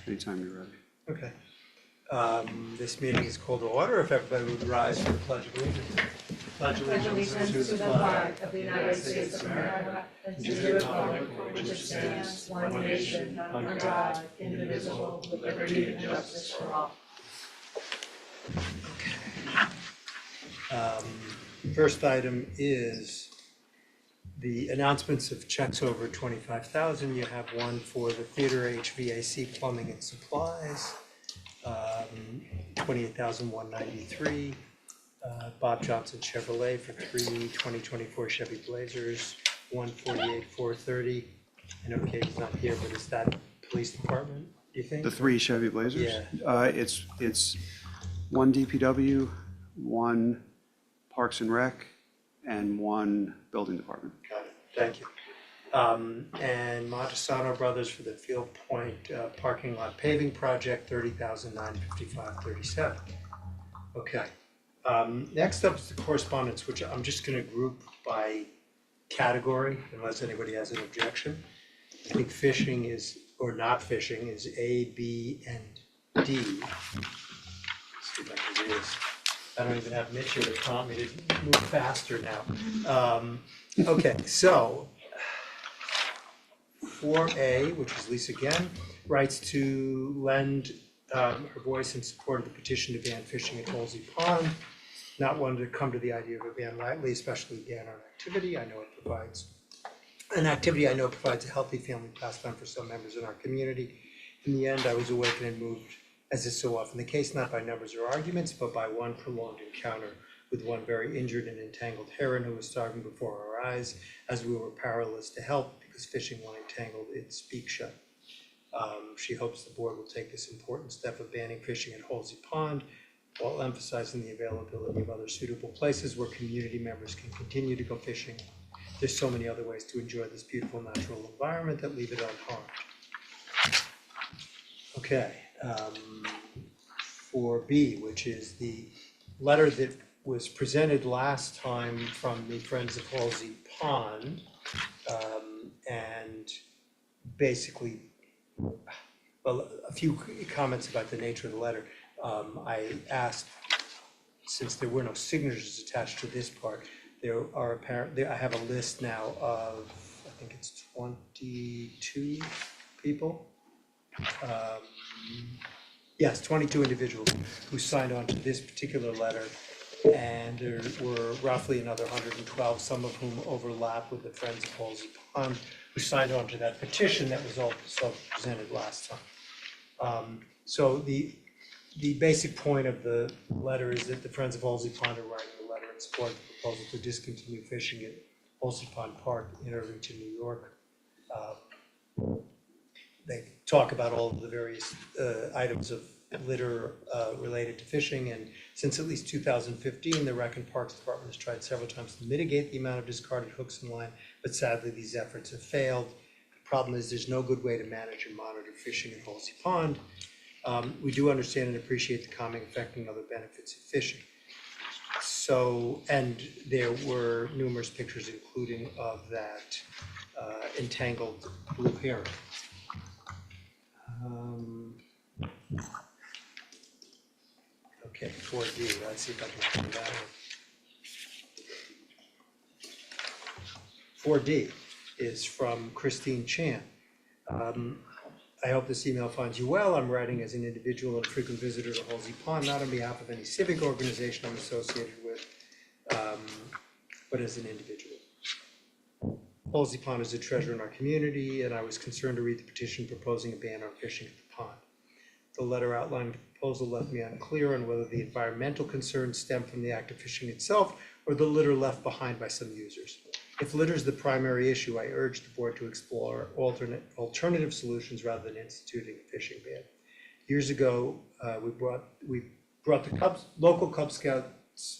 Anytime you're ready. Okay. This meeting is called to order. If everybody would rise for the Pledge of Allegiance. Pledge allegiance to the flag of the United States of America and to the republic for which it stands, one nation, under God, indivisible, with liberty and justice for all. First item is the announcements of checks over $25,000. You have one for the theater HVAC plumbing and supplies, $28,193. Bob Johnson Chevrolet for 2024 Chevy Blazers, $148,430. I know Katie's not here, but is that police department, do you think? The 3 Chevy Blazers? Yeah. It's one DPW, one Parks and Rec, and one building department. Got it, thank you. And Montesano Brothers for the Field Point parking lot paving project, $30,955.37. Okay. Next up is the correspondence, which I'm just gonna group by category, unless anybody has an objection. I think fishing is, or not fishing, is A, B, and D. Let's see if I can do this. I don't even have Mitch here to prompt me to move faster now. Okay, so Form A, which is Lisa again, writes to lend her voice in support of the petition to ban fishing at Halsey Pond. Not one to come to the idea of a ban lightly, especially ban on activity. I know it provides a healthy family pastime for some members in our community. In the end, I was awakened and moved, as is so often the case, not by numbers or arguments, but by one prolonged encounter with one very injured and entangled heron who was starving before our eyes, as we were powerless to help because fishing line tangled its beak shut. She hopes the board will take this important step of banning fishing at Halsey Pond, while emphasizing the availability of other suitable places where community members can continue to go fishing. There's so many other ways to enjoy this beautiful natural environment that leave it unharmed. Okay, for B, which is the letter that was presented last time from the Friends of Halsey Pond, and basically, well, a few comments about the nature of the letter. I asked, since there were no signatures attached to this part, I have a list now of, I think it's 22 people. Yes, 22 individuals who signed on to this particular letter, and there were roughly another 112, some of whom overlap with the Friends of Halsey Pond, who signed on to that petition that was also presented last time. So the basic point of the letter is that the Friends of Halsey Pond are writing a letter in support of the proposal to discontinue fishing at Halsey Pond Park in Irvington, New York. They talk about all of the various items of litter related to fishing, and since at least 2015, the Rec and Parks Department has tried several times to mitigate the amount of discarded hooks and line, but sadly these efforts have failed. The problem is there's no good way to manage and monitor fishing at Halsey Pond. We do understand and appreciate the calming effect and other benefits of fishing. So, and there were numerous pictures, including of that entangled blue heron. Okay, 4D, let's see if I can find that one. 4D is from Christine Chan. I hope this email finds you well. I'm writing as an individual and frequent visitor to Halsey Pond, not on behalf of any civic organization I'm associated with, but as an individual. Halsey Pond is a treasure in our community, and I was concerned to read the petition proposing a ban on fishing at the pond. The letter outlined the proposal left me unclear on whether the environmental concerns stem from the act of fishing itself or the litter left behind by some users. If litter is the primary issue, I urge the board to explore alternative solutions rather than instituting a fishing ban. Years ago, we brought the local Cub Scouts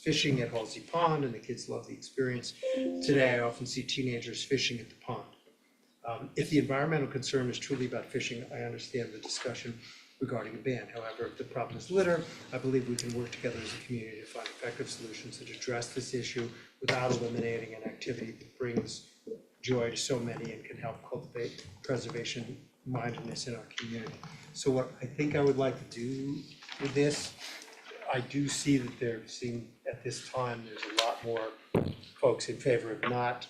fishing at Halsey Pond, and the kids loved the experience. Today, I often see teenagers fishing at the pond. If the environmental concern is truly about fishing, I understand the discussion regarding a ban. However, if the problem is litter, I believe we can work together as a community to find effective solutions that address this issue without eliminating an activity that brings joy to so many and can help cultivate preservation mindedness in our community. So what I think I would like to do with this, I do see that at this time, there's a lot more folks in favor of not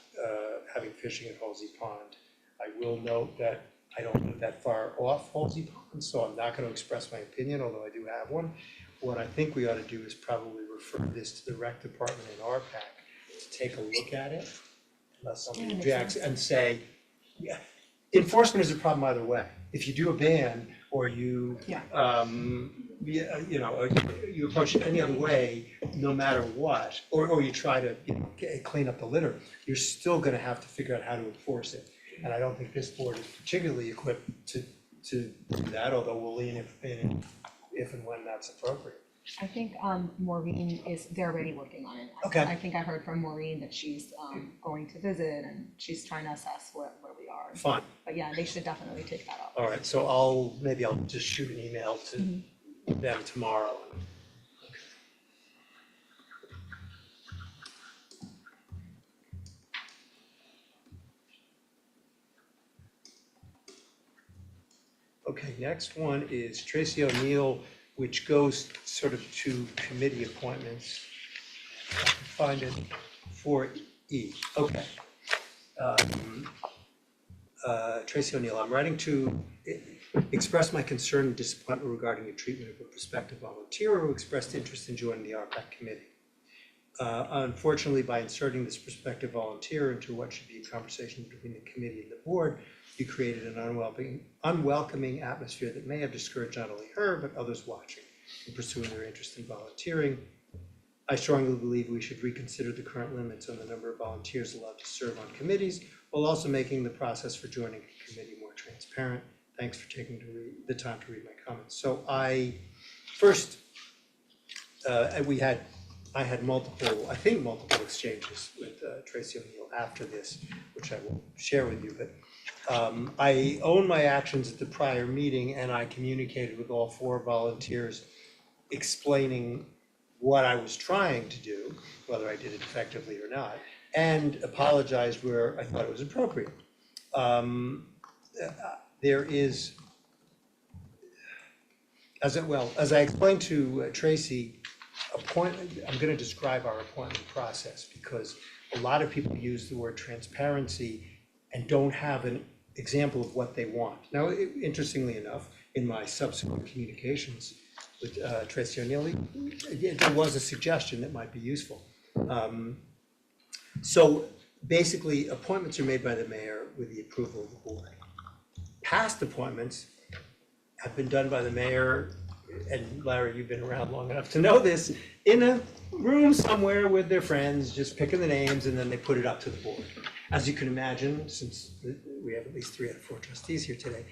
having fishing at Halsey Pond. I will note that I don't live that far off Halsey Pond, so I'm not gonna express my opinion, although I do have one. What I think we ought to do is probably refer this to the rec department in RPAC to take a look at it, unless somebody objects, and say, yeah, enforcement is a problem either way. If you do a ban, or you, you know, you approach it any other way, no matter what, or you try to, you know, clean up the litter, you're still gonna have to figure out how to enforce it. And I don't think this board is particularly equipped to do that, although we'll lean if and when that's appropriate. I think Maureen they're already working on it. Okay. I think I heard from Maureen that she's going to visit and she's trying to assess where we are. Fine, But yeah, they should definitely take that up. all right, so maybe I'll just shoot an email to them tomorrow. Okay, next one is Tracy O'Neill, which goes sort of to committee appointments. I can find it for E, okay. Tracy O'Neill, I'm writing to express my concern and disappointment regarding your treatment of a prospective volunteer who expressed interest in joining the RPAC committee. Unfortunately, by inserting this prospective volunteer into what should be a conversation between the committee and the board, you created an unwelcoming atmosphere that may have discouraged not only her, but others watching in pursuing their interest in volunteering. I strongly believe we should reconsider the current limits on the number of volunteers allowed to serve on committees, while also making the process for joining a committee more transparent. Thanks for taking the time to read my comments. So I had multiple exchanges with Tracy O'Neill after this, which I will share with you, but I own my actions at the prior meeting, and I communicated with all 4 volunteers explaining what I was trying to do, whether I did it effectively or not, and apologized where I thought it was appropriate. There is, as I explained to Tracy, I'm going to describe our appointment process, because a lot of people use the word transparency and don't have an example of what they want. Now, interestingly enough, in my subsequent communications with Tracy O'Neill, there was a suggestion that might be useful. So basically, appointments are made by the mayor with the approval of the board. Past appointments have been done by the mayor, and Larry, you've been around long enough to know this, in a room somewhere with their friends, just picking the names, and then they put it up to the board. As you can imagine, since we have at least 3 out of 4 trustees here today,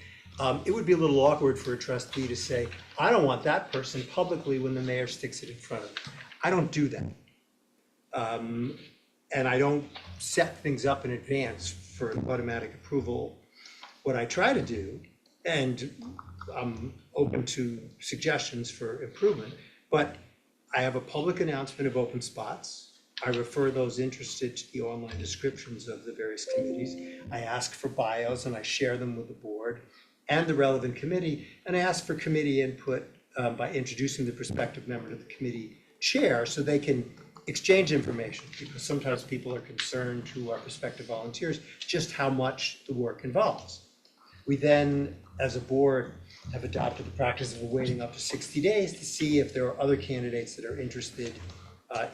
it would be a little awkward for a trustee to say, I don't want that person publicly when the mayor sticks it in front of them. I don't do that. And I don't set things up in advance for automatic approval. What I try to do, and I'm open to suggestions for improvement, but I have a public announcement of open spots. I refer those interested to the online descriptions of the various committees. I ask for bios and I share them with the board and the relevant committee. And I ask for committee input by introducing the prospective member to the committee chair so they can exchange information, because sometimes people are concerned, who are prospective volunteers, just how much the work involves. We then, as a board, have adopted the practice of waiting up to 60 days to see if there are other candidates that are interested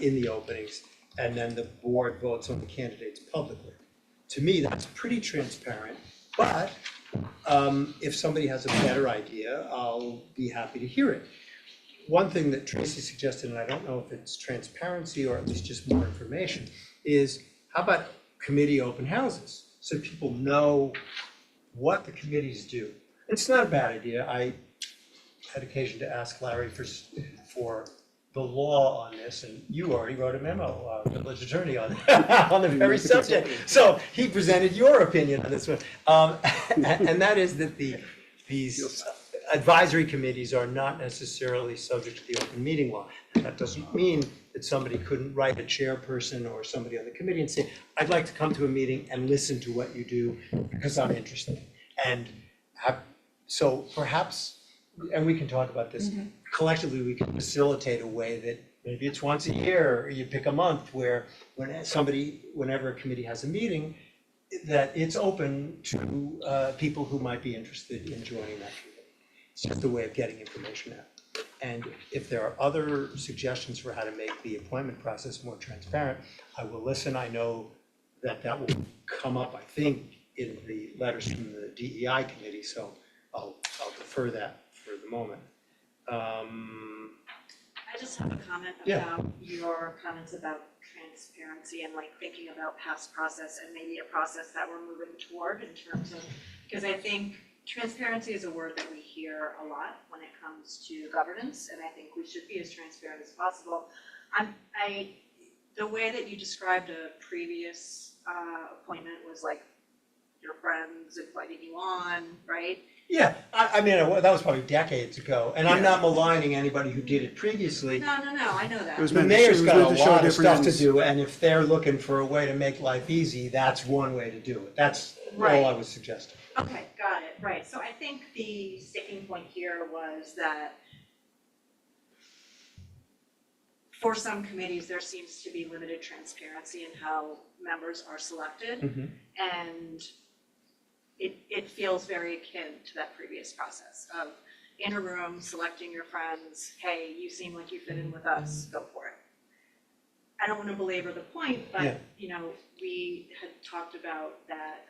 in the openings, and then the board votes on the candidates publicly. To me, that's pretty transparent, but if somebody has a better idea, I'll be happy to hear it. One thing that Tracy suggested, and I don't know if it's transparency or at least just more information, is how about committee open houses? So people know what the committees do. It's not a bad idea. I had occasion to ask Larry for the law on this, and you already wrote a memo, village attorney, on the very subject. So he presented your opinion on this one. And that is that these advisory committees are not necessarily subject to the open meeting law. That doesn't mean that somebody couldn't write a chairperson or somebody on the committee and say, I'd like to come to a meeting and listen to what you do because I'm interested. And So perhaps, and we can talk about this, collectively, we can facilitate a way that maybe it's once a year, or you pick a month where whenever a committee has a meeting, that it's open to people who might be interested in joining that committee. It's just a way of getting information out. And if there are other suggestions for how to make the appointment process more transparent, I will listen. I know that will come up, I think, in the letters from the DEI committee, so I'll defer that for the moment. I just have a comment Yeah. about your comments about transparency and like thinking about past process and maybe a process that we're moving toward in terms of, because I think transparency is a word that we hear a lot when it comes to governance, and I think we should be as transparent as possible. The way that you described a previous appointment was like your friends inviting you on, right? Yeah, I mean, that was probably decades ago, and I'm not maligning anybody who did it previously. No, I know that. It was The meant to- mayor's it was got meant a to show lot of different stuff to ends. do, and if they're looking for a way to make life easy, that's one way to do it. That's Right. all I was suggesting. Okay, got it, right, so I think the sticking point here was that for some committees, there seems to be limited transparency in how members are selected. Mhm. And it feels very akin to that previous process of in a room, selecting your friends, hey, you seem like you fit in with us, go for it. I don't want to belabor the point, Yeah. but, you know, we had talked about that,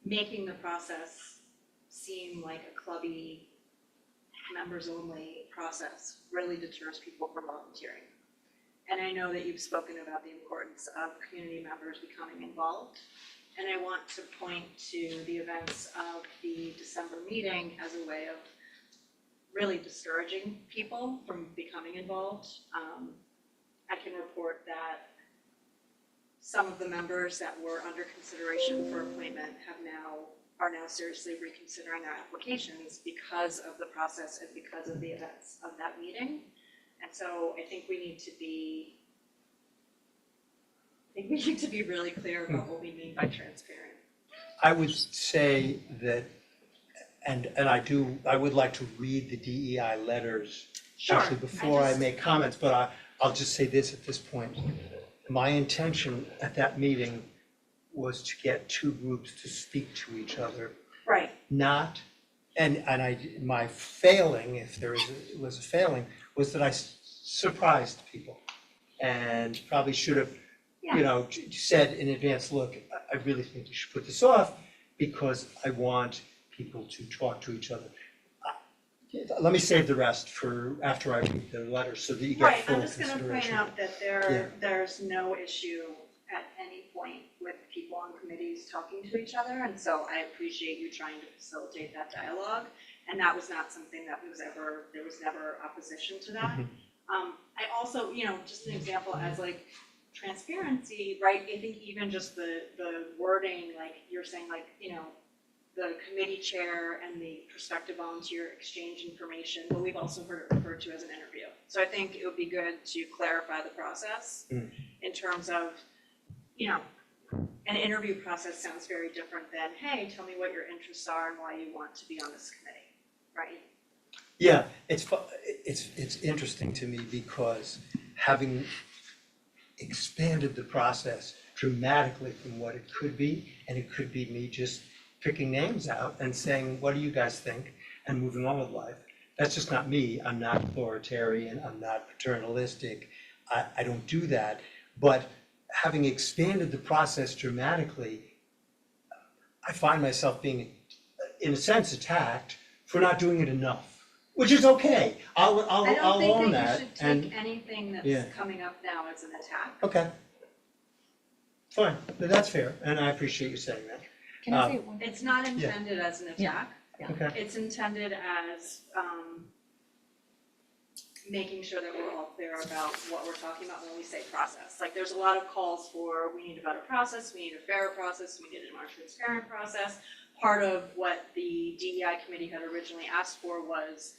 making the process seem like a clubby, members-only process really deters people from volunteering. And I know that you've spoken about the importance of community members becoming involved. And I want to point to the events of the December meeting as a way of really discouraging people from becoming involved. I can report that some of the members that were under consideration for appointment are now seriously reconsidering their applications because of the process and because of the events of that meeting. And so I think we need to be really clear about what we mean by transparent. I would say that, and I would like to read the DEI letters Sure, actually before I make comments, but I'll just say this at this point. My intention at that meeting was to get two groups to speak to each other, Right, not, my failing, if there was a failing, was that I surprised people and probably should have, said in advance, look, I really think you should put this off because I want people to talk to each other. Let me save the rest for after I read the letter so that you get right, full I'm just gonna point consideration. out that there's no issue at any point with people on committees talking to each other, and so I appreciate you trying to facilitate that dialogue. And that was not something that there was never opposition to that. I also, just an example as like transparency, right? I think even just the wording, like you're saying, like, the committee chair and the prospective volunteer exchange information, but we've also heard it referred to as an interview. So I think it would be good to clarify the process in terms of, an interview process sounds very different than, hey, tell me what your interests are and why you want to be on this committee, right? Yeah, it's interesting to me because having expanded the process dramatically from what it could be, and it could be me just picking names out and saying, what do you guys think? And moving on with life. That's just not me. I'm not authoritarian. I'm not paternalistic. I don't do that. But having expanded the process dramatically, I find myself being, in a sense, attacked for not doing it enough, which is okay. I'll own that. I don't think that you should and- take anything Yeah. that's coming up now as an attack. Okay. Fine, that's fair, and I appreciate you saying that. Can I say one? It's not intended as an attack. Okay. It's intended as making sure that we're all clear about what we're talking about when we say process. Like, there's a lot of calls for, we need a better process, we need a fairer process, we need a more transparent process. Part of what the DEI committee had originally asked for was,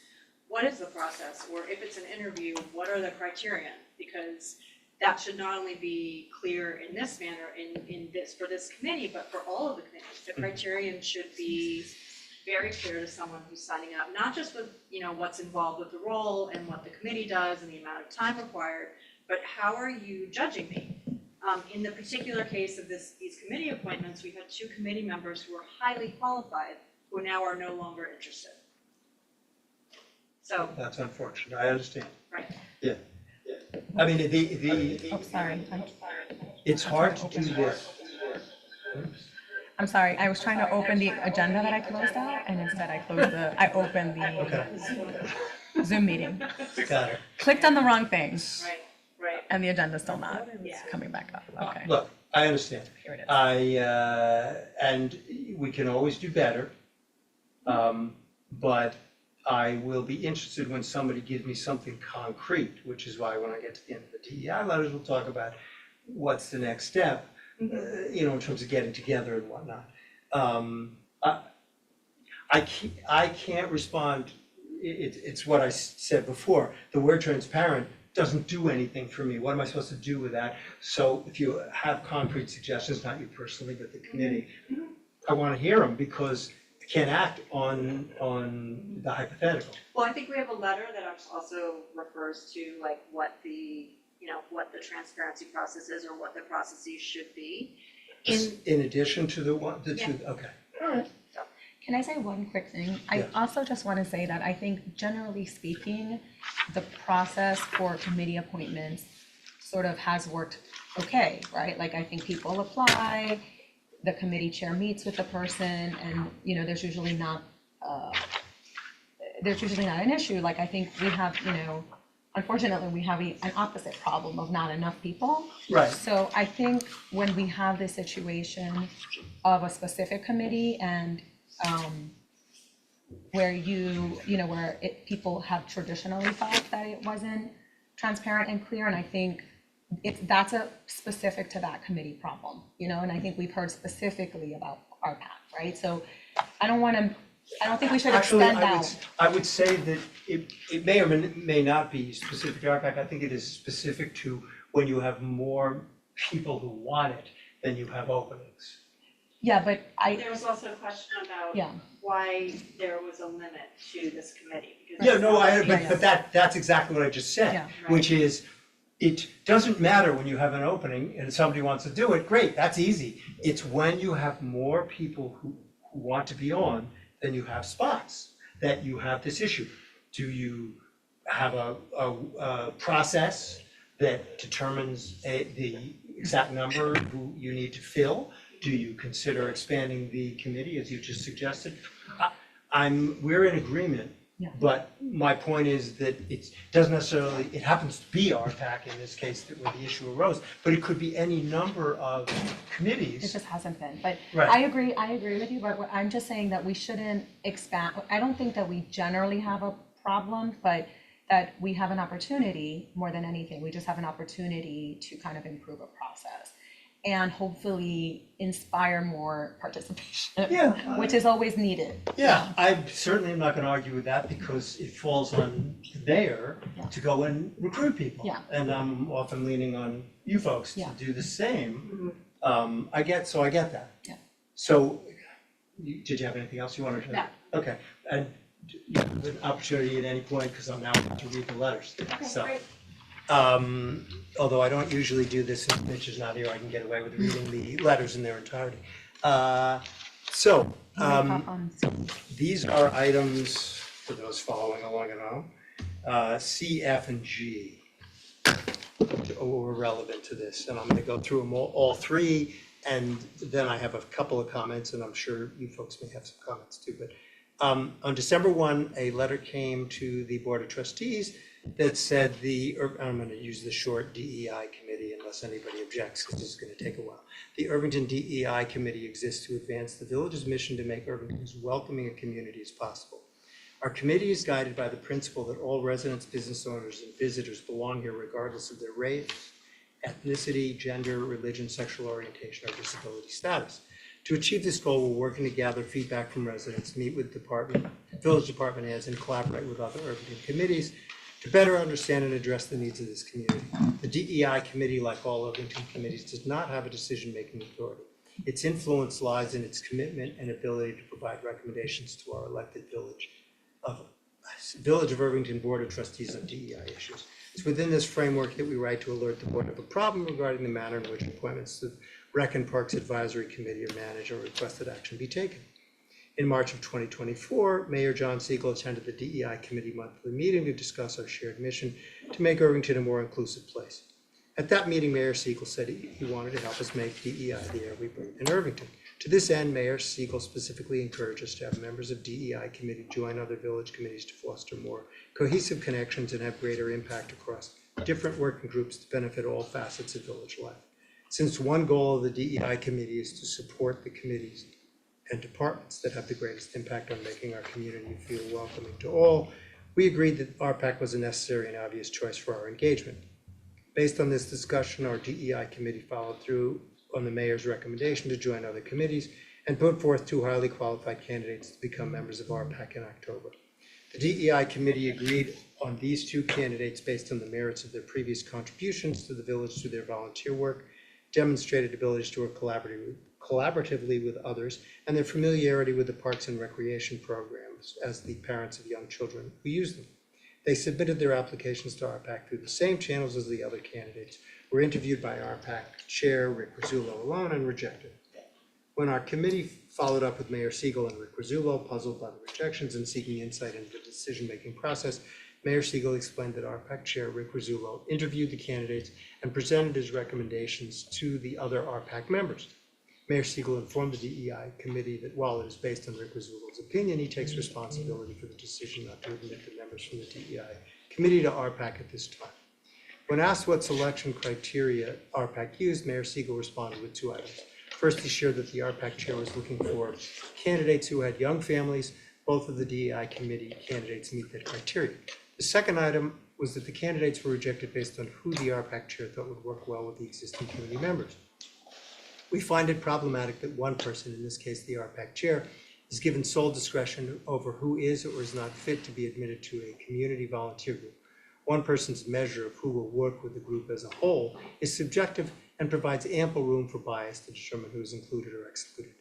what is the process? Or if it's an interview, what are the criterion? Because that should not only be clear in this manner, in this, for this committee, but for all of the committees. The criterion should be very clear to someone who's signing up, not just with, what's involved with the role and what the committee does and the amount of time required, but how are you judging me? In the particular case of these committee appointments, we had 2 committee members who were highly qualified, who now are no longer interested. So, That's unfortunate, I understand. right. Yeah. I mean, the, Oh, sorry, it's hard to do this. I'm sorry, I was trying to open the agenda that I closed out, and instead I opened the Okay, Zoom meeting. got it. Clicked on the wrong thing, Right. and the agenda's still not Yeah. coming back up, okay, Look, I understand. here it is. And we can always do better. But I will be interested when somebody gives me something concrete, which is why when I get to the end of the DEI letters, we'll talk about what's the next step, in terms of getting together and whatnot. I can't respond, it's what I said before, the word transparent doesn't do anything for me. What am I supposed to do with that? So if you have concrete suggestions, not you personally, but the committee, I want to hear them because I can't act on the hypothetical. Well, I think we have a letter that also refers to like what the transparency process is or what the processes should be. In addition to the Yeah. two, okay, all right. Can I say one quick thing? I Yeah. also just want to say that I think generally speaking, the process for committee appointments sort of has worked okay, right? Like I think people apply, the committee chair meets with the person and, there's usually not an issue. Like I think we have, unfortunately, we have an opposite problem of not enough people. Right. So I think when we have this situation of a specific committee and where people have traditionally felt that it wasn't transparent and clear, and I think that's a specific to that committee problem, and I think we've heard specifically about RPAC, right? So I don't think we should Actually, extend out. I would say that it may or may not be specific to RPAC. I think it is specific to when you have more people who want it than you have openings. Yeah, but There was also a question about yeah, why there was a limit to this committee. because Yeah, no, Yeah. but that's exactly what I just said, Yeah. which is, it doesn't matter when you have an opening and somebody wants to do it, great, that's easy. It's when you have more people who want to be on than you have spots, that you have this issue. Do you have a process that determines the exact number who you need to fill? Do you consider expanding the committee as you just suggested? We're in agreement. Yeah. But my point is that it doesn't necessarily, it happens to be RPAC in this case where the issue arose, but it could be any number of it committees. just hasn't been, but Right. I agree with you, but I'm just saying that we shouldn't expand, I don't think that we generally have a problem, but that we have an opportunity, more than anything, we just have an opportunity to kind of improve a process and hopefully inspire more participation. Yeah. Which is always needed. Yeah, I certainly am not gonna argue with that because it falls on the mayor Yeah. to go and recruit people. Yeah. And I'm often leaning on you folks to Yeah. do the same. I get that. Yeah. So, did you have anything else you wanted to? No. Okay, and you have an opportunity at any point, because I'm now about to read the letters. Okay, So, great. although I don't usually do this, if Mitch is not here, I can get away with reading the letters in their entirety. These are items, for those following along at home, C, F, and G were relevant to this, and I'm gonna go through them all three, and then I have a couple of comments, and I'm sure you folks may have some comments too, but on December 1, a letter came to the Board of Trustees that said I'm gonna use the short DEI committee unless anybody objects, because this is gonna take a while. The Irvington DEI committee exists to advance the village's mission to make Irvington as welcoming a community as possible. Our committee is guided by the principle that all residents, business owners, and visitors belong here regardless of their race, ethnicity, gender, religion, sexual orientation, or disability status. To achieve this goal, we're working to gather feedback from residents, meet with village department heads, and collaborate with other Irvington committees to better understand and address the needs of this community. The DEI committee, like all Irvington committees, does not have a decision-making authority. Its influence lies in its commitment and ability to provide recommendations to our elected Village of Irvington Board of Trustees on DEI issues. It's within this framework that we write to alert the board of a problem regarding the manner in which appointments to the Rec and Parks Advisory Committee are managed or requested action be taken. In March of 2024, Mayor John Siegel attended the DEI Committee monthly meeting to discuss our shared mission to make Irvington a more inclusive place. At that meeting, Mayor Siegel said he wanted to help us make DEI the air we breathe in Irvington. To this end, Mayor Siegel specifically encouraged us to have members of DEI committee join other village committees to foster more cohesive connections and have greater impact across different working groups to benefit all facets of village life. Since one goal of the DEI committee is to support the committees and departments that have the greatest impact on making our community feel welcoming to all, we agreed that RPAC was a necessary and obvious choice for our engagement. Based on this discussion, our DEI committee followed through on the mayor's recommendation to join other committees and put forth 2 highly qualified candidates to become members of RPAC in October. The DEI committee agreed on these 2 candidates based on the merits of their previous contributions to the village through their volunteer work, demonstrated abilities to work collaboratively with others, and their familiarity with the parks and recreation programs as the parents of young children who use them. They submitted their applications to RPAC through the same channels as the other candidates, were interviewed by RPAC Chair Rick Rizzullo alone, and rejected. When our committee followed up with Mayor Siegel and Rick Rizzullo, puzzled by the rejections and seeking insight into the decision-making process, Mayor Siegel explained that RPAC Chair Rick Rizzullo interviewed the candidates and presented his recommendations to the other RPAC members. Mayor Siegel informed the DEI committee that while it is based on Rick Rizzullo's opinion, he takes responsibility for the decision not to admit the members from the DEI committee to RPAC at this time. When asked what selection criteria RPAC used, Mayor Siegel responded with 2 items. First, he shared that the RPAC chair was looking for candidates who had young families. Both of the DEI committee candidates meet that criteria. The second item was that the candidates were rejected based on who the RPAC chair thought would work well with the existing committee members. We find it problematic that one person, in this case the RPAC chair, is given sole discretion over who is or is not fit to be admitted to a community volunteer group. One person's measure of who will work with the group as a whole is subjective and provides ample room for bias to determine who is included or excluded.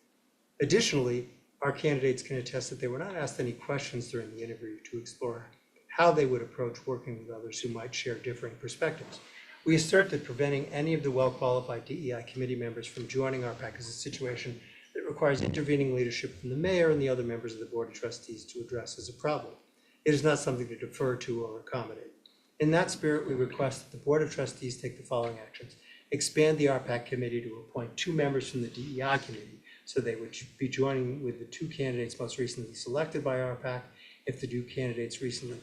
Additionally, our candidates can attest that they were not asked any questions during the interview to explore how they would approach working with others who might share differing perspectives. We assert that preventing any of the well-qualified DEI committee members from joining RPAC is a situation that requires intervening leadership from the mayor and the other members of the Board of Trustees to address as a problem. It is not something to defer to or accommodate. In that spirit, we request that the Board of Trustees take the following actions. Expand the RPAC committee to appoint 2 members from the DEI committee, so they would be joining with the 2 candidates most recently selected by RPAC. If the 2 candidates recently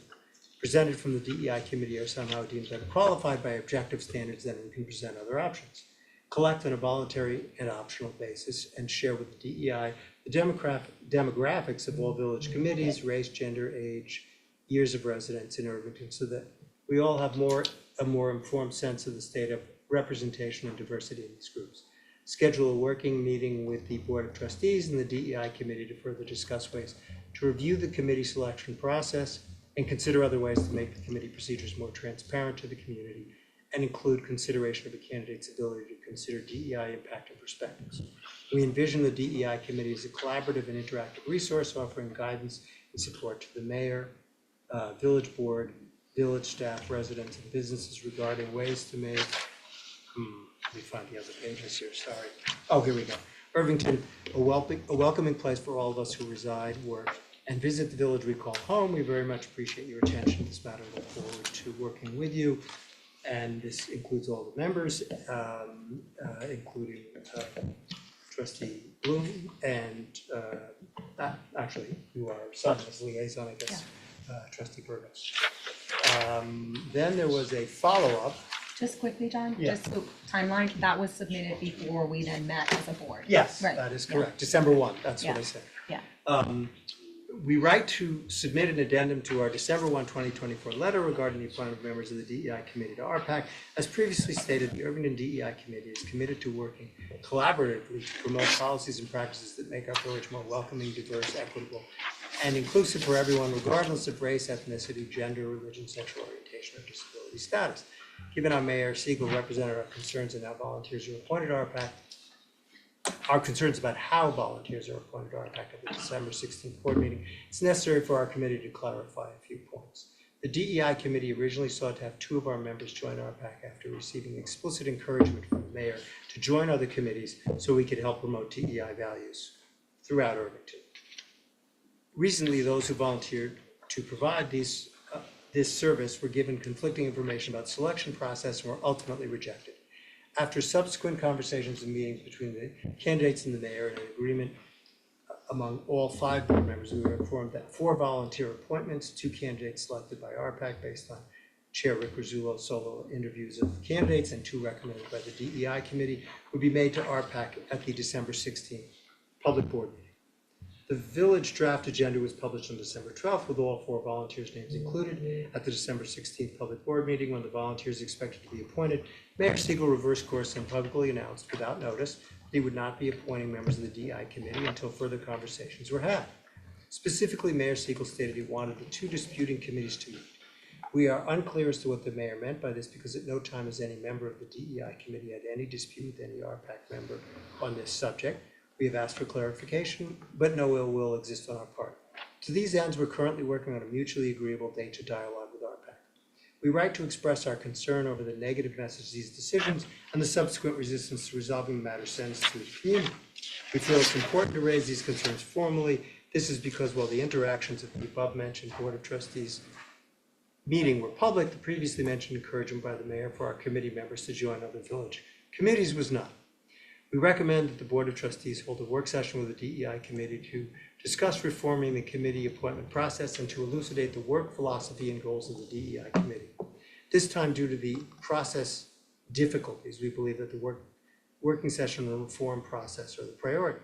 presented from the DEI committee are somehow deemed unqualified by objective standards, then we can present other options. Collect on a voluntary and optional basis and share with the DEI the demographics of all village committees, race, gender, age, years of residence in Irvington, so that we all have a more informed sense of the state of representation and diversity in these groups. Schedule a working meeting with the Board of Trustees and the DEI committee to further discuss ways to review the committee selection process and consider other ways to make the committee procedures more transparent to the community and include consideration of a candidate's ability to consider DEI impact and perspectives. We envision the DEI committee as a collaborative and interactive resource offering guidance and support to the mayor, village board, village staff, residents, and businesses regarding ways to make, let me find the other pages here, sorry. Oh, here we go. Irvington, a welcoming place for all of us who reside, work, and visit the village we call home. We very much appreciate your attention to this matter. Look forward to working with you. And this includes all the members, including Trustee Bloom and actually, you are assigned as liaison, I guess, Trustee Burgos. Then there was a follow-up. Just quickly, John, Yeah. just the timeline, that was submitted before we then met as a board. Yes, Right. that is correct. December 1, that's what I Yeah. said. Yeah. We write to submit an addendum to our December 1, 2024 letter regarding the appointment of members of the DEI committee to RPAC. As previously stated, the Irvington DEI committee is committed to working collaboratively to promote policies and practices that make our village more welcoming, diverse, equitable, and inclusive for everyone, regardless of race, ethnicity, gender, religion, sexual orientation. orientation, or disability status. Given how Mayor Siegel represented our concerns and how volunteers are appointed to RPAC, our concerns about how volunteers are appointed to RPAC at the December 16th board meeting, it's necessary for our committee to clarify a few points. The DEI committee originally sought to have 2 of our members join RPAC after receiving explicit encouragement from the mayor to join other committees so we could help promote DEI values throughout Irvington. Recently, those who volunteered to provide this service were given conflicting information about selection process and were ultimately rejected. After subsequent conversations and meetings between the candidates and the mayor and an agreement among all 5 board members, we were informed that 4 volunteer appointments, 2 candidates selected by RPAC based on Chair Rick Rizzullo solo interviews of candidates, and 2 recommended by the DEI committee, would be made to RPAC at the December 16th public board meeting. The village draft agenda was published on December 12th with all 4 volunteers' names included. At the December 16th public board meeting, when the volunteers expected to be appointed, Mayor Siegel reversed course and publicly announced without notice that he would not be appointing members of the DEI committee until further conversations were had. Specifically, Mayor Siegel stated he wanted the 2 disputing committees to meet. We are unclear as to what the mayor meant by this because at no time has any member of the DEI committee had any dispute with any RPAC member on this subject. We have asked for clarification, but no ill will exists on our part. To these ends, we're currently working on a mutually agreeable date to dialogue with RPAC. We write to express our concern over the negative message these decisions and the subsequent resistance to resolving the matter sends to the community. We feel it's important to raise these concerns formally. This is because while the interactions at the above-mentioned Board of Trustees meeting were public, the previously mentioned encouragement by the mayor for our committee members to join other village committees was not. We recommend that the Board of Trustees hold a work session with the DEI committee to discuss reforming the committee appointment process and to elucidate the work philosophy and goals of the DEI committee. This time, due to the process difficulties, we believe that the working session and reform process are the priority.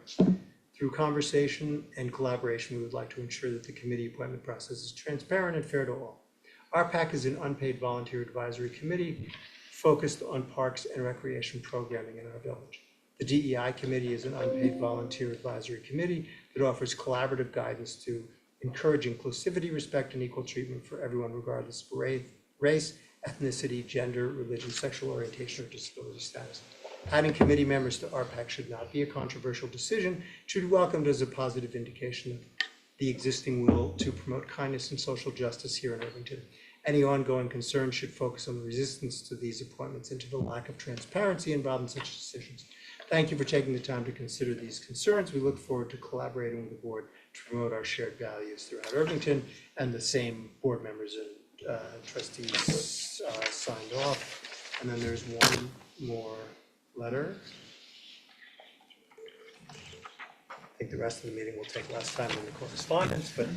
Through conversation and collaboration, we would like to ensure that the committee appointment process is transparent and fair to all. RPAC is an unpaid volunteer advisory committee focused on parks and recreation programming in our village. The DEI committee is an unpaid volunteer advisory committee that offers collaborative guidance to encourage inclusivity, respect, and equal treatment for everyone regardless of race, ethnicity, gender, religion, sexual orientation, or disability status. Adding committee members to RPAC should not be a controversial decision. It should be welcomed as a positive indication of the existing will to promote kindness and social justice here in Irvington. Any ongoing concern should focus on the resistance to these appointments and to the lack of transparency involved in such decisions. Thank you for taking the time to consider these concerns. We look forward to collaborating with the board to promote our shared values throughout Irvington, and the same board members and trustees signed off. And then there's one more letter. I think the rest of the meeting will take less time than the correspondence, but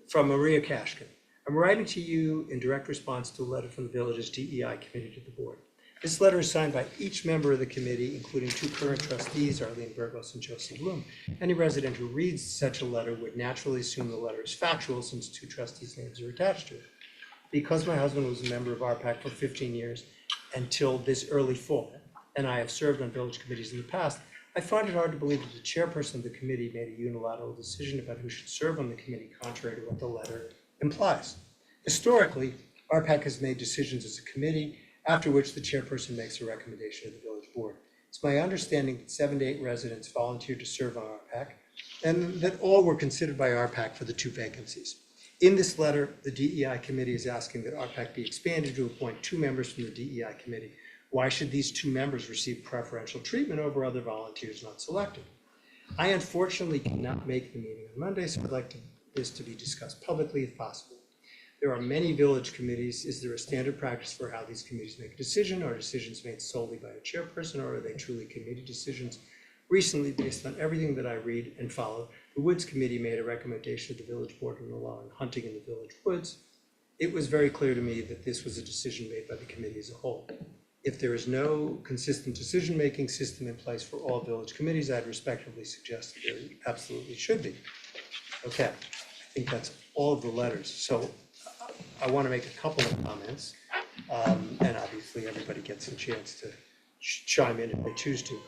from Maria Kashkin. I'm writing to you in direct response to a letter from the village's DEI committee to the board. This letter is signed by each member of the committee, including 2 current trustees, Arlene Burgos and Josie Bloom. Any resident who reads such a letter would naturally assume the letter is factual since 2 trustees' names are attached to it. Because my husband was a member of RPAC for 15 years until this early fall, and I have served on village committees in the past, I find it hard to believe that the chairperson of the committee made a unilateral decision about who should serve on the committee contrary to what the letter implies. Historically, RPAC has made decisions as a committee, after which the chairperson makes a recommendation to the village board. It's my understanding that 7 to 8 residents volunteered to serve on RPAC, and that all were considered by RPAC for the 2 vacancies. In this letter, the DEI committee is asking that RPAC be expanded to appoint 2 members from the DEI committee. Why should these 2 members receive preferential treatment over other volunteers not selected? I unfortunately cannot make the meeting on Monday, so I'd like this to be discussed publicly if possible. There are many village committees. Is there a standard practice for how these committees make a decision? Are decisions made solely by a chairperson, or are they truly committee decisions? Recently, based on everything that I read and follow, the Woods Committee made a recommendation to the village board on allowing hunting in the village woods. It was very clear to me that this was a decision made by the committee as a whole. If there is no consistent decision-making system in place for all village committees, I'd respectfully suggest that there absolutely should be. Okay, I think that's all of the letters. So I want to make a couple of comments, and obviously everybody gets a chance to chime in if they choose to.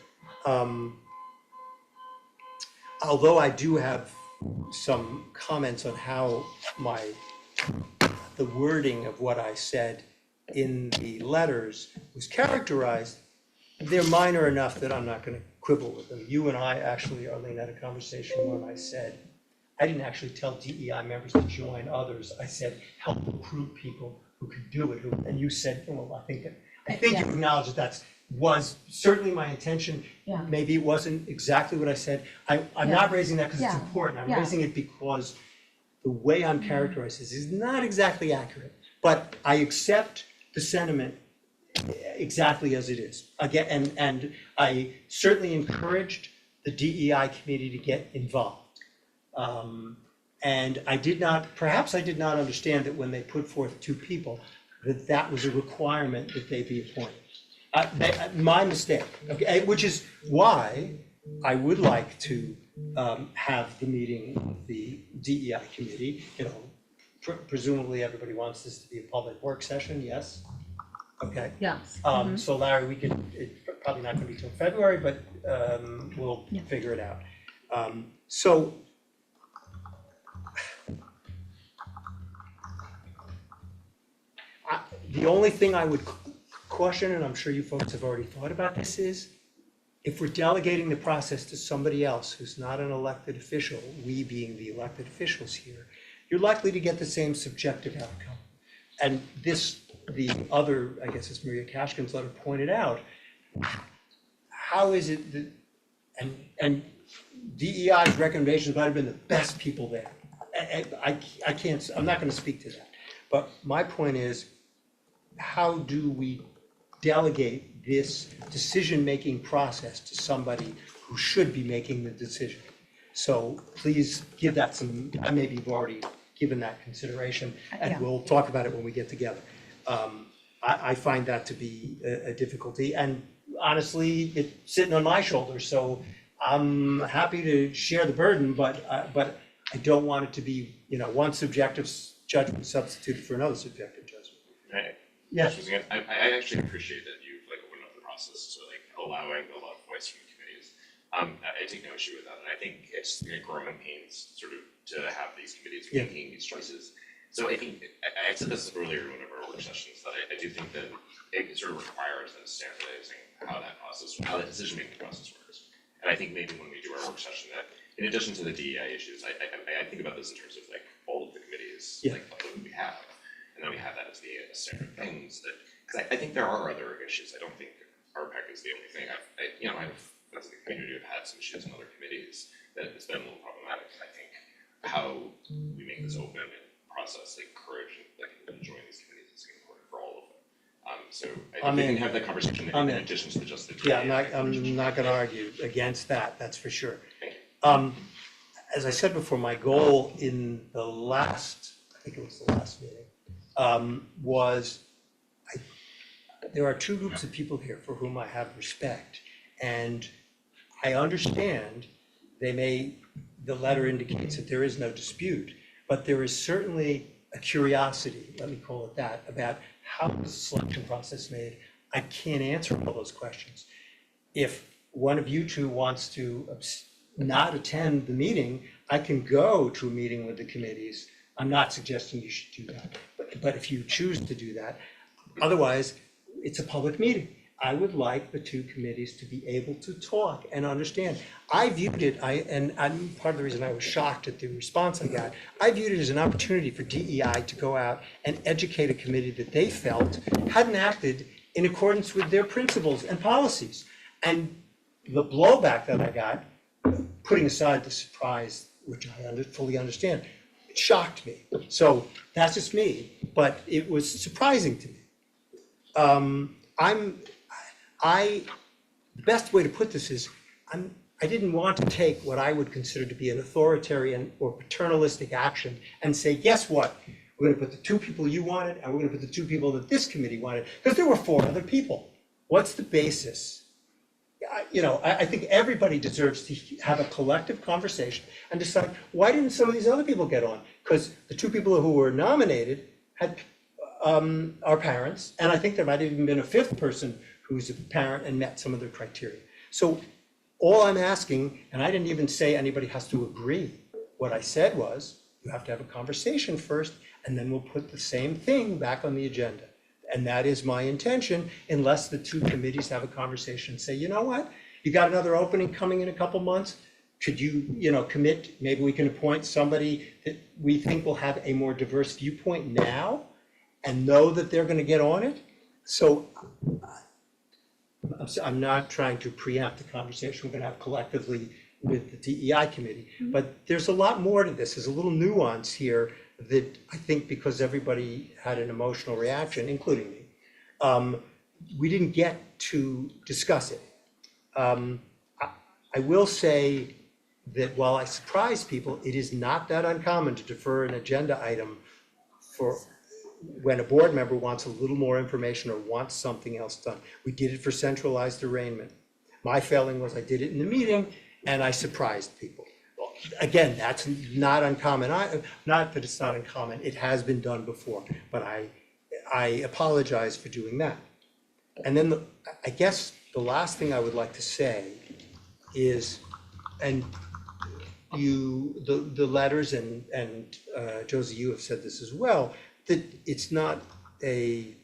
Although I do have some comments on how my the wording of what I said in the letters was characterized, they're minor enough that I'm not gonna quibble with them. You and I actually, Arlene, had a conversation when I said, I didn't actually tell DEI members to join others. I said, help recruit people who can do it. And you said, well, I think you Yeah. acknowledge that was certainly my intention. Yeah. Maybe it wasn't exactly what I said. I'm not raising that because it's Yeah. important. I'm Yeah. raising it because the way I'm characterizing this is not exactly accurate. But I accept the sentiment exactly as it is. Again, and I certainly encouraged the DEI committee to get involved. And perhaps I did not understand that when they put forth 2 people, that was a requirement that they be appointed. My mistake, okay, which is why I would like to have the meeting of the DEI committee. Presumably everybody wants this to be a public work session, yes? Okay. Yes. So Larry, it's probably not gonna be till February, but we'll Yeah. figure it out. So the only thing I would caution, and I'm sure you folks have already thought about this, is if we're delegating the process to somebody else who's not an elected official, we being the elected officials here, you're likely to get the same subjective outcome. And the other, I guess it's Maria Kashkin's letter pointed out, how is it that, and DEI's recommendations might have been the best people there. I can't, I'm not gonna speak to that. But my point is, how do we delegate this decision-making process to somebody who should be making the decision? So please give that some, maybe you've already given that consideration, and Yeah. we'll talk about it when we get together. I find that to be a difficulty, and honestly, it's sitting on my shoulders, so I'm happy to share the burden, but I don't want it to be, one subjective judgment substituted for another subjective judgment. Right. Yes. I actually appreciate that you've opened up the process to allowing a lot of voice from the committees. I take no issue with that, and I think it's growing pains sort of to have these committees making these choices. So I think I said this earlier in one of our work sessions that I do think that it sort of requires a standardizing how the decision-making process works. And I think maybe when we do our work session, that in addition to the DEI issues, I think about this in terms of all of the committees that we have, and then we have that as the standard things that, because I think there are other issues. I don't think RPEC is the only thing. I've as a community, have had some issues in other committees that it's been a little problematic. I think how we make this open process, encourage and join these committees is important for all of them. So I think we can have that conversation in addition to just the DEI. I'm not gonna argue against that, that's for sure. Thank you. As I said before, my goal in the last, I think it was the last meeting, was there are 2 groups of people here for whom I have respect, and I understand the letter indicates that there is no dispute, but there is certainly a curiosity, let me call it that, about how was the selection process made. I can't answer all those questions. If one of you 2 wants to not attend the meeting, I can go to a meeting with the committees. I'm not suggesting you should do that, but if you choose to do that, otherwise, it's a public meeting. I would like the 2 committees to be able to talk and understand. I viewed it, and part of the reason I was shocked at the response I got, I viewed it as an opportunity for DEI to go out and educate a committee that they felt hadn't acted in accordance with their principles and policies. And the blowback that I got, putting aside the surprise, which I fully understand, it shocked me. So that's just me, but it was surprising to me. The best way to put this is, I didn't want to take what I would consider to be an authoritarian or paternalistic action and say, guess what? We're gonna put the 2 people you wanted, and we're gonna put the 2 people that this committee wanted, because there were 4 other people. What's the basis? I think everybody deserves to have a collective conversation and decide, why didn't some of these other people get on? Because the 2 people who were nominated had our parents, and I think there might have even been a 5th person who's a parent and met some of their criteria. So all I'm asking, and I didn't even say anybody has to agree, what I said was, You have to have a conversation first, and then we'll put the same thing back on the agenda. And that is my intention, unless the two committees have a conversation and say, you know what? You got another opening coming in a couple months? Could you, commit, maybe we can appoint somebody that we think will have a more diverse viewpoint now and know that they're gonna get on it? So I'm not trying to preempt the conversation we're gonna have collectively with the DEI committee, but there's a lot more to this. There's a little nuance here that I think because everybody had an emotional reaction, including me, we didn't get to discuss it. I will say that while I surprise people, it is not that uncommon to defer an agenda item for when a board member wants a little more information or wants something else done. We did it for centralized arraignment. My failing was I did it in the meeting and I surprised people. Again, that's not uncommon. Not that it's not uncommon, it has been done before, but I apologize for doing that. And then I guess the last thing I would like to say is, and the letters and Josie, you have said this as well, that it's not I'm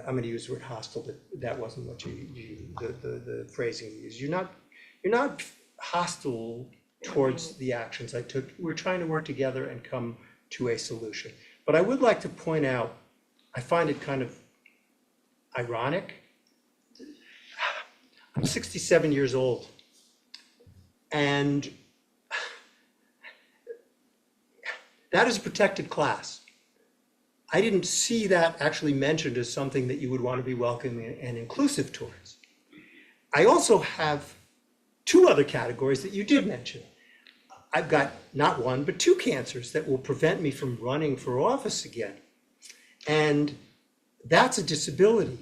gonna use the word hostile, but that wasn't what the phrasing you used. You're not hostile towards the actions I took. We're trying to work together and come to a solution. But I would like to point out, I find it kind of ironic. I'm 67 years old, and that is a protected class. I didn't see that actually mentioned as something that you would want to be welcoming and inclusive towards. I also have two other categories that you did mention. I've got not one, but two cancers that will prevent me from running for office again. And that's a disability.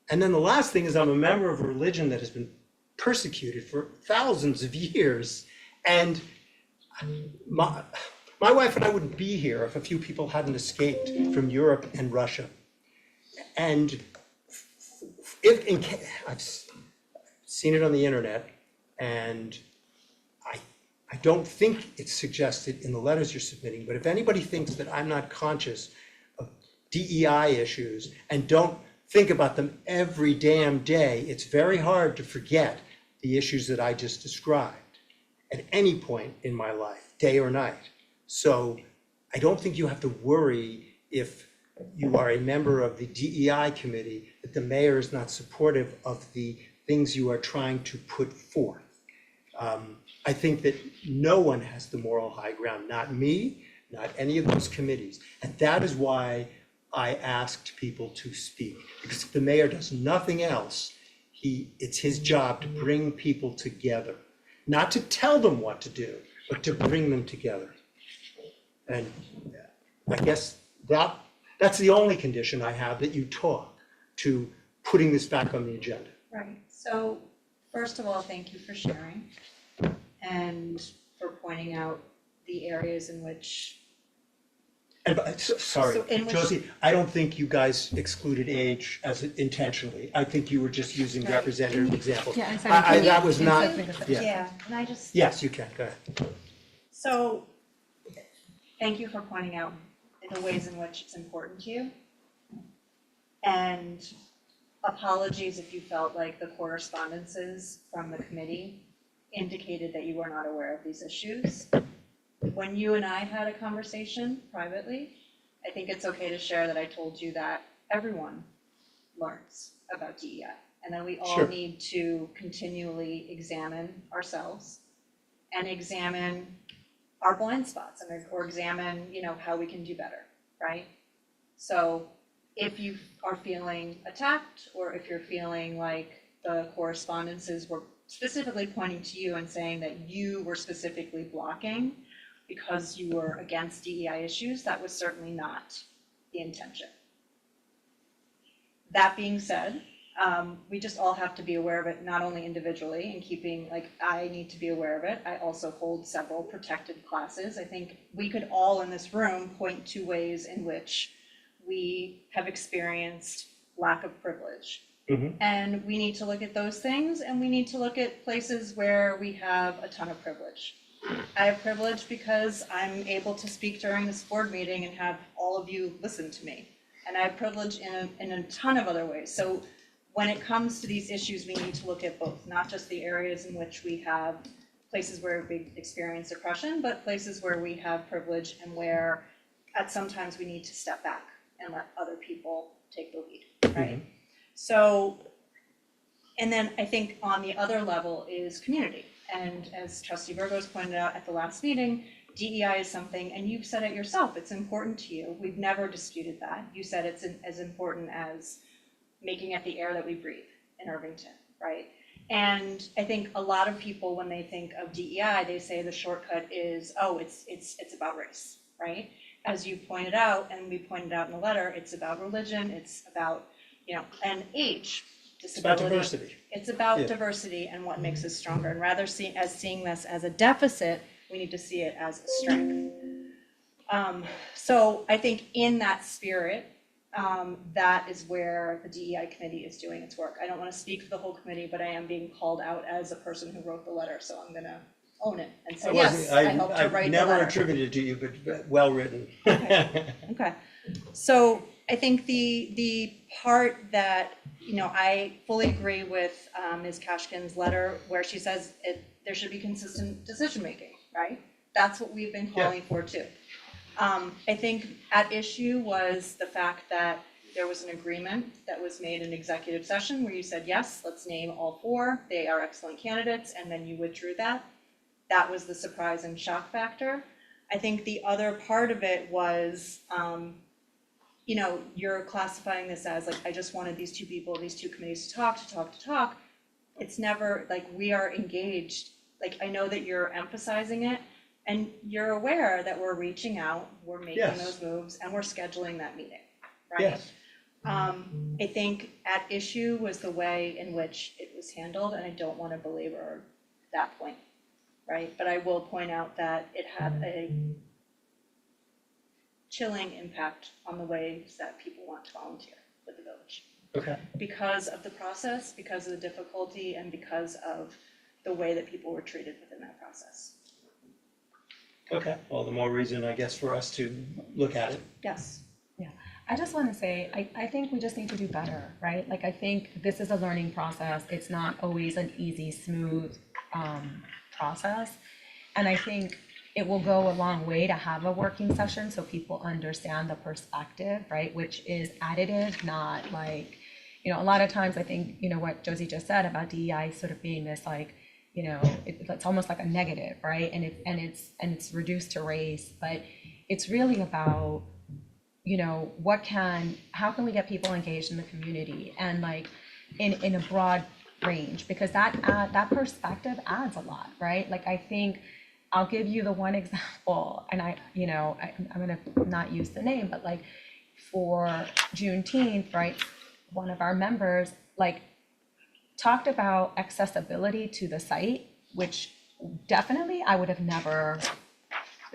And then the last thing is I'm a member of a religion that has been persecuted for thousands of years. And my wife and I wouldn't be here if a few people hadn't escaped from Europe and Russia. And I've seen it on the internet, and I don't think it's suggested in the letters you're submitting, but if anybody thinks that I'm not conscious of DEI issues and don't think about them every damn day, it's very hard to forget the issues that I just described at any point in my life, day or night. So I don't think you have to worry if you are a member of the DEI committee that the mayor is not supportive of the things you are trying to put forth. I think that no one has the moral high ground, not me, not any of those committees. And that is why I asked people to speak. Because if the mayor does nothing else, it's his job to bring people together. Not to tell them what to do, but to bring them together. And I guess that's the only condition I have, that you talk to putting this back on the agenda. Right, so first of all, thank you for sharing and for pointing out the areas in which. And sorry, So in which- Josie, I don't think you guys excluded age as intentionally. I think you were just using Right. representative examples. Yeah, I'm sorry. That was not, Yeah. yeah. And I just. Yes, you can, go ahead. So, thank you for pointing out the ways in which it's important to you. And apologies if you felt like the correspondences from the committee indicated that you were not aware of these issues. When you and I had a conversation privately, I think it's okay to share that I told you that everyone learns about DEI, and that we all Sure. need to continually examine ourselves and examine our blind spots, or examine, how we can do better, right? So if you are feeling attacked, or if you're feeling like the correspondences were specifically pointing to you and saying that you were specifically blocking because you were against DEI issues, that was certainly not the intention. That being said, we just all have to be aware of it, not only individually and keeping, I need to be aware of it. I also hold several protected classes. I think we could all in this room point to ways in which we have experienced lack of privilege. Mhm. And we need to look at those things, and we need to look at places where we have a ton of privilege. I have privilege because I'm able to speak during this board meeting and have all of you listen to me. And I have privilege in a ton of other ways. So when it comes to these issues, we need to look at both, not just the areas in which we have places where we experience oppression, but places where we have privilege and where at sometimes we need to step back and let other people take the lead, right? So, and then I think on the other level is community. And as Trustee Burgos pointed out at the last meeting, DEI is something, and you've said it yourself, it's important to you. We've never disputed that. You said it's as important as making it the air that we breathe in Irvington, right? And I think a lot of people, when they think of DEI, they say the shortcut is, oh, it's about race, right? As you pointed out, and we pointed out in the letter, it's about religion, it's about, and age, It's about disability. diversity. It's about Yeah. diversity and what makes us stronger, and rather seeing this as a deficit, we need to see it as a strength. So I think in that spirit, that is where the DEI committee is doing its work. I don't want to speak for the whole committee, but I am being called out as a person who wrote the letter, so I'm gonna own it and say, yes, I helped to write the I've never letter. attributed to you, but well written. Okay, so I think the part that, I fully agree with Ms. Kashkin's letter where she says there should be consistent decision-making, right? That's what we've been calling for too. I think at issue was the fact that there was an agreement that was made in executive session where you said, yes, let's name all four, they are excellent candidates, and then you withdrew that. That was the surprise and shock factor. I think the other part of it was, you're classifying this as like, I just wanted these two people, these two committees to talk. It's never like we are engaged. Like, I know that you're emphasizing it and you're aware that we're reaching out, we're making Yes. those moves and we're scheduling that meeting, right? Yes. I think at issue was the way in which it was handled, and I don't want to belabor that point, right? But I will point out that it had a chilling impact on the ways that people want to volunteer with the village. Okay. Because of the process, because of the difficulty, and because of the way that people were treated within that process. Okay, well, the more reason, I guess, for us to look at it. Yes. I just want to say, I think we just need to do better, right? Like, I think this is a learning process. It's not always an easy, smooth process. And I think it will go a long way to have a working session so people understand the perspective, right? Which is additive, not like, a lot of times I think, what Josie just said about DEI sort of being this like, it's almost like a negative, right? And it's reduced to race, but it's really about, how can we get people engaged in the community and like in a broad range, because that perspective adds a lot, right? Like, I think I'll give you the one example, and I'm gonna not use the name, but like for Juneteenth, right? One of our members like talked about accessibility to the site, which definitely I would have never,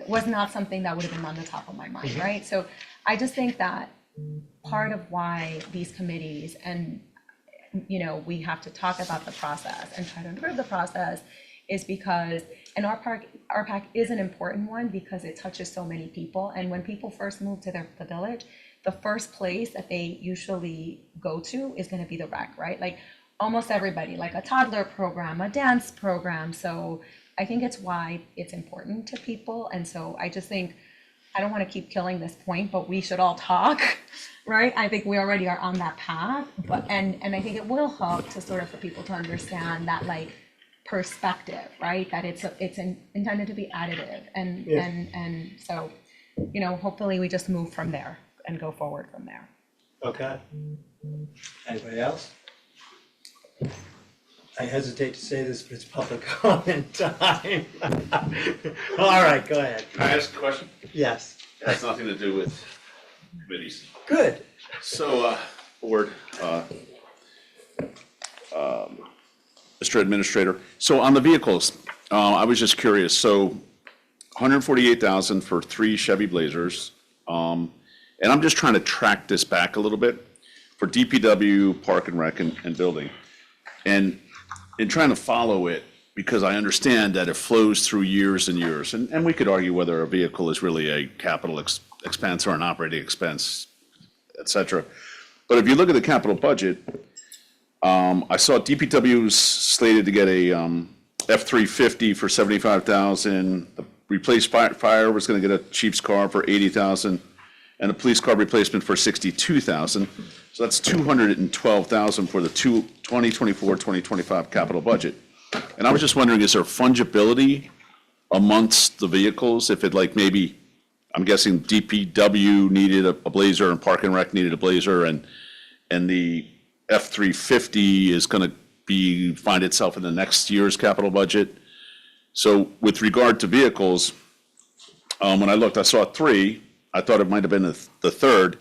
was not something that would have been on the top of my mind, right? So I just think that part of why these committees and, we have to talk about the process and try to improve the process is because, and RPAC is an important one because it touches so many people. And when people first move to the village, the first place that they usually go to is gonna be the rec, right? Like almost everybody, like a toddler program, a dance program. So I think it's why it's important to people. And so I just think, I don't want to keep killing this point, but we should all talk, right? I think we already are on that path, but and I think it will help to sort of for people to understand that like perspective, right? That it's intended to be additive, and Yeah. and so, hopefully we just move from there and go forward from there. Okay. Anybody else? I hesitate to say this, but it's public comment time. All right, go ahead. Can I ask a question? Yes. It has nothing to do with committees. Good. So, Board, Mr. Administrator, so on the vehicles, I was just curious, so 148,000 for 3 Chevy Blazers. And I'm just trying to track this back a little bit for DPW, Park and Rec and Building. And in trying to follow it, because I understand that it flows through years and years, and we could argue whether a vehicle is really a capital expense or an operating expense, et cetera. But if you look at the capital budget, I saw DPW was slated to get a F-350 for $75,000. The replaced fire was going to get a chief's car for $80,000, and a police car replacement for $62,000. So that's $212,000 for the 2024-2025 capital budget. And I was just wondering, is there fungibility amongst the vehicles? If it like maybe, I'm guessing DPW needed a Blazer and Park and Rec needed a Blazer, and the F-350 is going to find itself in the next year's capital budget. So with regard to vehicles, when I looked, I saw 3. I thought it might have been the third,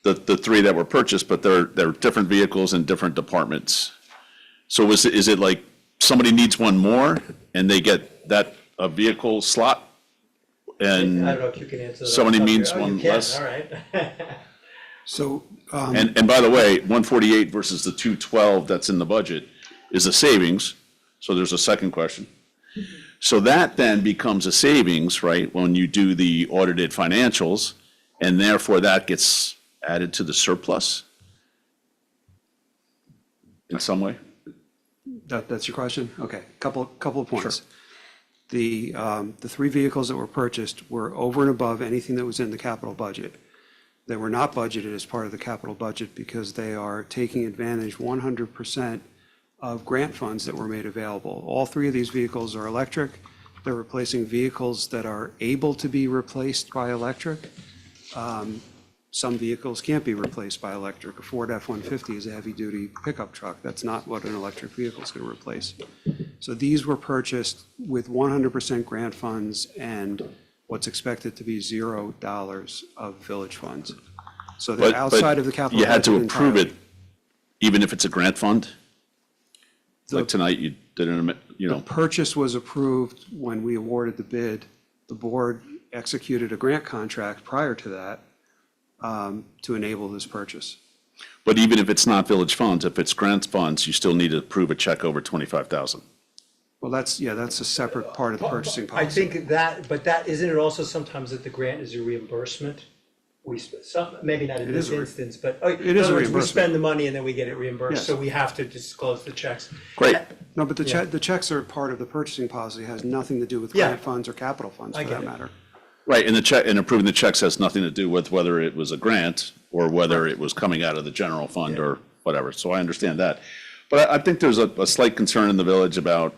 the 3 that were purchased, but they're different vehicles in different departments. So is it like somebody needs one more and they get that a vehicle slot? I And don't know if you can answer that. somebody needs Oh, you one can, less? all right. So, And by the way, 148 versus the 212 that's in the budget is a savings, so there's a second question. So that then becomes a savings, right, when you do the audited financials, and therefore that gets added to the surplus in some way? that's your question? Okay, couple of points. The 3 vehicles that were purchased were over and above anything that was in the capital budget. They were not budgeted as part of the capital budget because they are taking advantage 100% of grant funds that were made available. All 3 of these vehicles are electric. They're replacing vehicles that are able to be replaced by electric. Some vehicles can't be replaced by electric. A Ford F-150 is a heavy-duty pickup truck. That's not what an electric vehicle is going to replace. So these were purchased with 100% grant funds and what's expected to be $0 of village funds. So they're But outside of the capital you had to budget approve it, entirely. even if it's a grant fund? Like The- tonight, you did an, The purchase was approved when we awarded the bid. The board executed a grant contract prior to that to enable this purchase. but even if it's not village funds, if it's grant funds, you still need to approve a check over 25,000. Well, that's a separate part of the purchasing I policy. think isn't it also sometimes that the grant is a reimbursement? Maybe not in It this is a re- instance, but, It is in a other words, we reimbursement. spend the money and then we get it reimbursed, Yes. so we have to disclose the checks. Great. No, but the checks are part of the purchasing policy. It has nothing to do with Yeah. grant funds or capital funds I for get that it. matter. Right, and and approving the checks has nothing to do with whether it was a grant or whether it was coming out of the general fund or whatever, so I understand that. But I think there's a slight concern in the village about,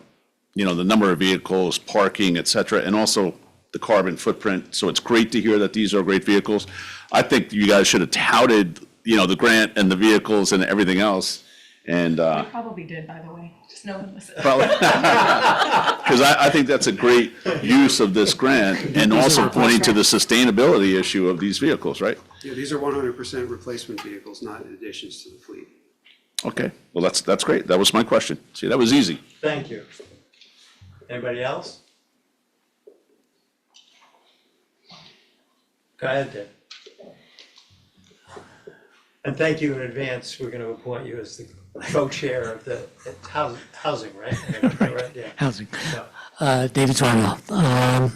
the number of vehicles, parking, et cetera, and also the carbon footprint, so it's great to hear that these are great vehicles. I think you guys should have touted, the grant and the vehicles and everything else, and, I probably did, by the way, just no one listened. because I think that's a great use of this grant, and also pointing to the sustainability issue of these vehicles, right? Yeah, these are 100% replacement vehicles, not additions to the fleet. Okay, well, that's great, that was my question. See, that was easy. Thank you. Anybody else? Go ahead, Deb. And thank you in advance, we're gonna appoint you as the co-chair of the housing, right? Right, yeah. Housing. So, David Zarnwell,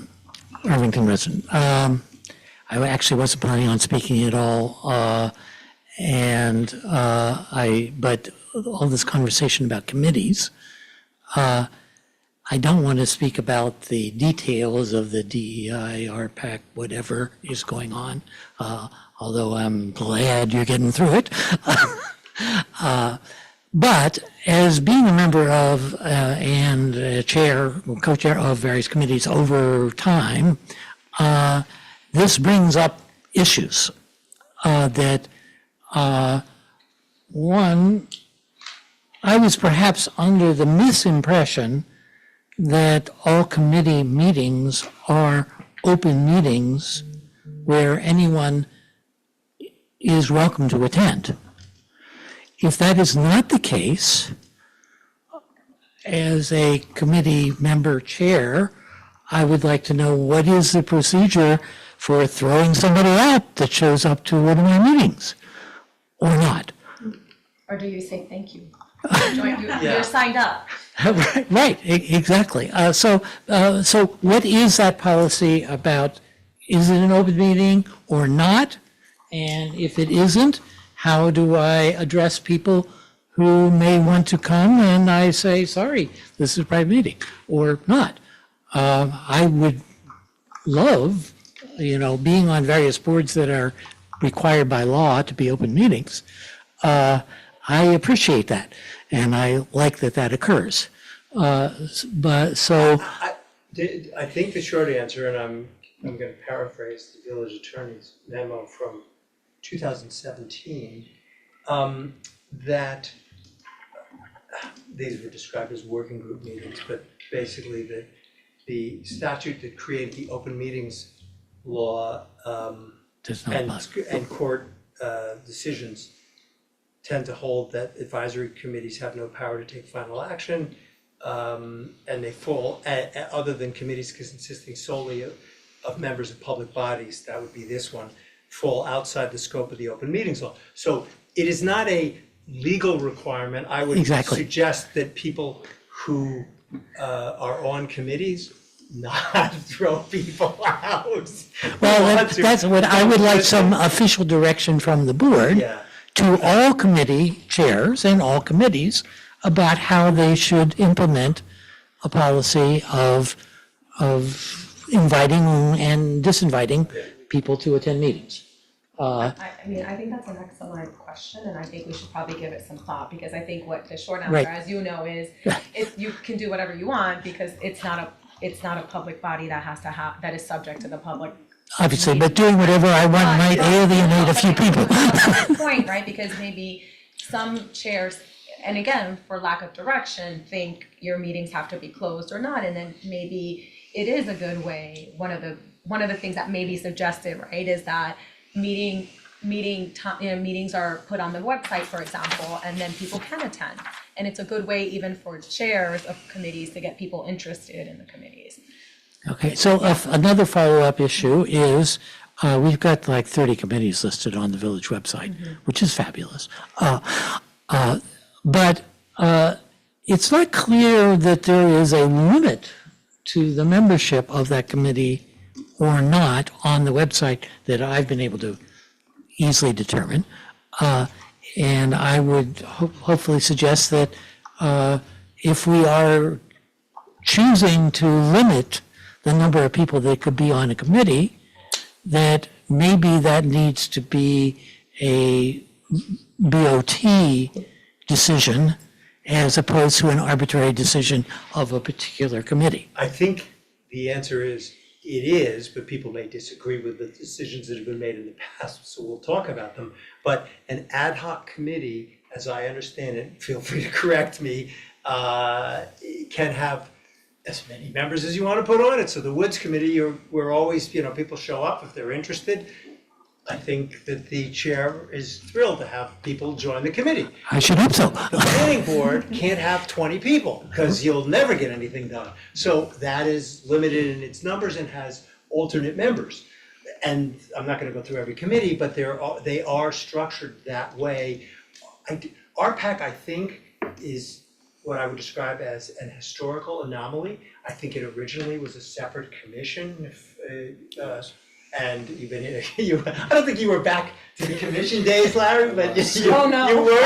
Irvington resident. I actually wasn't planning on speaking at all, but all this conversation about committees, I don't want to speak about the details of the DEI, RPAC, whatever is going on, although I'm glad you're getting through it. But as being a member of and a co-chair of various committees over time, this brings up issues that, one, I was perhaps under the misimpression that all committee meetings are open meetings where anyone is welcome to attend. If that is not the case, as a committee member chair, I would like to know what is the procedure for throwing somebody out that shows up to one of my meetings, or not. Or do you say thank you? You're signed up. Right, exactly. So what is that policy about? Is it an open meeting or not? And if it isn't, how do I address people who may want to come and I say, sorry, this is a private meeting, or not? I would love, being on various boards that are required by law to be open meetings. I appreciate that, and I like that that occurs. But so, I think the short answer, and I'm gonna paraphrase the village attorney's memo from 2017, that these were described as working group meetings, but basically that the statute that created the open meetings law, does not apply. and court decisions tend to hold that advisory committees have no power to take final action, and they fall, other than committees consisting solely of members of public bodies, that would be this one, fall outside the scope of the open meetings law. So it is not a legal requirement. I would Exactly. suggest that people who are on committees not throw people out. Well, that's what, I would like some official direction from the board Yeah. to all committee chairs and all committees about how they should implement a policy of inviting and disinviting people to attend meetings. I mean, I think that's an excellent question, and I think we should probably give it some thought, because I think what the short Right. answer, as you know, is you can do whatever you want, because it's not a public body that has to that is subject to the public. Obviously, but doing whatever I want might alienate a few people. Point, right, because maybe some chairs, and again, for lack of direction, think your meetings have to be closed or not, and then maybe it is a good way, one of the things that may be suggested, right, is that meetings are put on the website, for example, and then people can attend. And it's a good way even for chairs of committees to get people interested in the committees. Okay, so another follow-up issue is, we've got like 30 committees listed on the village website, which is fabulous. But it's not clear that there is a limit to the membership of that committee or not on the website that I've been able to easily determine. And I would hopefully suggest that if we are choosing to limit the number of people that could be on a committee, that maybe that needs to be a BOT decision as opposed to an arbitrary decision of a particular committee. I think the answer is, it is, but people may disagree with the decisions that have been made in the past, so we'll talk about them. But an ad hoc committee, as I understand it, feel free to correct me, can have as many members as you want to put on it. So the Woods Committee, we're always, people show up if they're interested. I think that the chair is thrilled to have people join the committee. I should hope so. The planning board can't have 20 people, because you'll never get anything done. So that is limited in its numbers and has alternate members. And I'm not gonna go through every committee, but they are structured that way. RPAC, I think, is what I would describe as an historical anomaly. I think it originally was a separate commission, and you've been I don't think you were back to the commission days, Larry, but you were?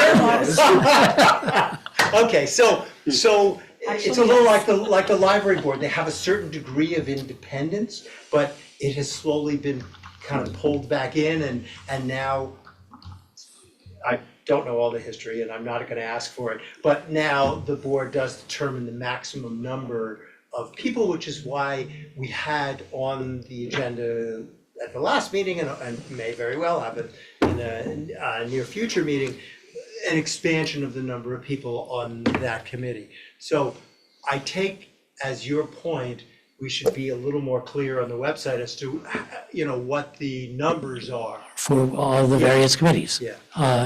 Okay, so it's a little like the library board. They have a certain degree of independence, but it has slowly been kind of pulled back in, and now I don't know all the history, and I'm not gonna ask for it, but now the board does determine the maximum number of people, which is why we had on the agenda at the last meeting, and may very well have it in a near future meeting, an expansion of the number of people on that committee. So I take as your point, we should be a little more clear on the website as to, what the numbers are. For all the various committees. Yeah.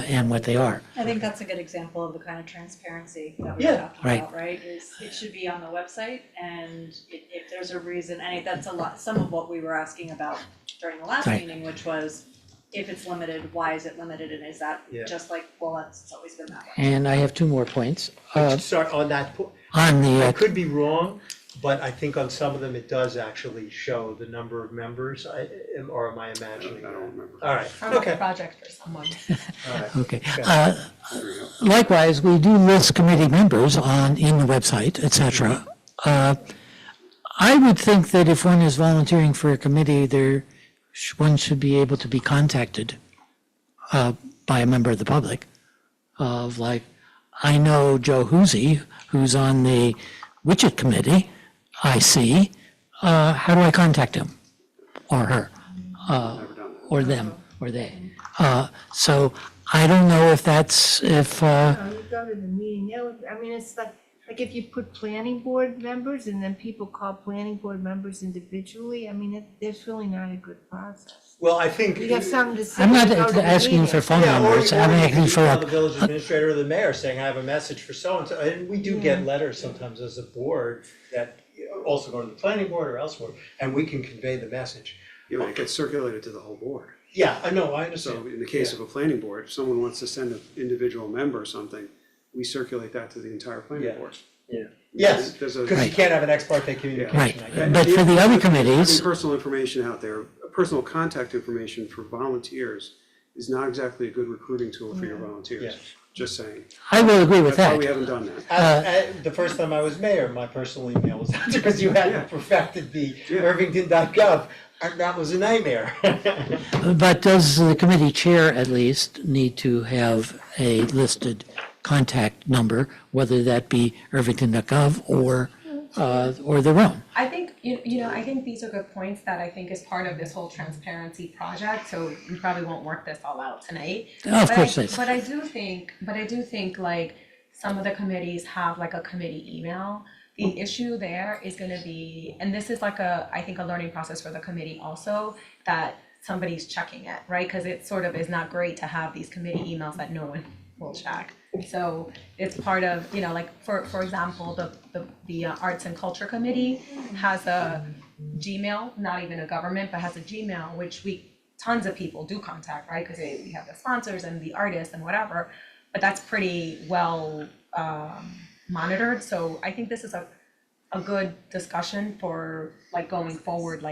And what they are. I think that's a good example of the kind of transparency that we're Yeah. talking Right. about, right? Is it should be on the website, and if there's a reason, and that's a lot, some of what we were asking about during the last Right. meeting, which was, if it's limited, why is it limited, and is that Yeah. just like, well, it's always been that way? And I have two more points. Sorry, on that point, On the, I could be wrong, but I think on some of them it does actually show the number of members, or am I imagining I that? don't remember. All right, From a okay, project for someone. all right. okay. Likewise, we do list committee members in the website, et cetera. I would think that if one is volunteering for a committee, one should be able to be contacted by a member of the public. Of like, I know Joe Hoosie, who's on the Widget Committee, I see. How do I contact him? Or her? Never done that. Or them, or they? So I don't know if that's, if, No, you go to the meeting, I mean, it's like if you put planning board members and then people call planning board members individually, I mean, there's really not a good process. Well, I think. You have something to say. I'm not go to the asking for meeting. phone Yeah, or numbers, you I'm can asking for email the a, village administrator or the mayor saying, I have a message for so-and-so, and we do get letters sometimes as a board that also go to the planning board or elsewhere, and we can convey the message. You know, it gets circulated to the whole board. Yeah, I know, I So understand. in the case of a planning board, if someone wants to send an individual member something, we circulate that to the entire planning Yeah. board. Yes, There's a- because you can't have an ex parte communication. Right. I get it. But for the other Having committees, personal information out there, personal contact information for volunteers is not exactly a good recruiting tool for your volunteers. Yeah. Just saying. I will agree with That's why we that. haven't done that. The first time I was mayor, my personal email was out because you hadn't perfected the Yeah. irvington.gov, and that was a nightmare. But does the committee chair at least need to have a listed contact number, whether that be irvington.gov or their own? I think, I think these are good points that I think is part of this whole transparency project, so we probably won't work this all out tonight. Of course, yes. But I do think like some of the committees have like a committee email. The issue there is gonna be, and this is like I think a learning process for the committee also, that somebody's checking it, right? Cause it sort of is not great to have these committee emails that no one will check. So it's part of, like for example, the Arts and Culture Committee has a Gmail, not even a government, but has a Gmail, which tons of people do contact, right? Cause we have the sponsors and the artists and whatever, but that's pretty well monitored. So I think this is a good discussion for like going forward,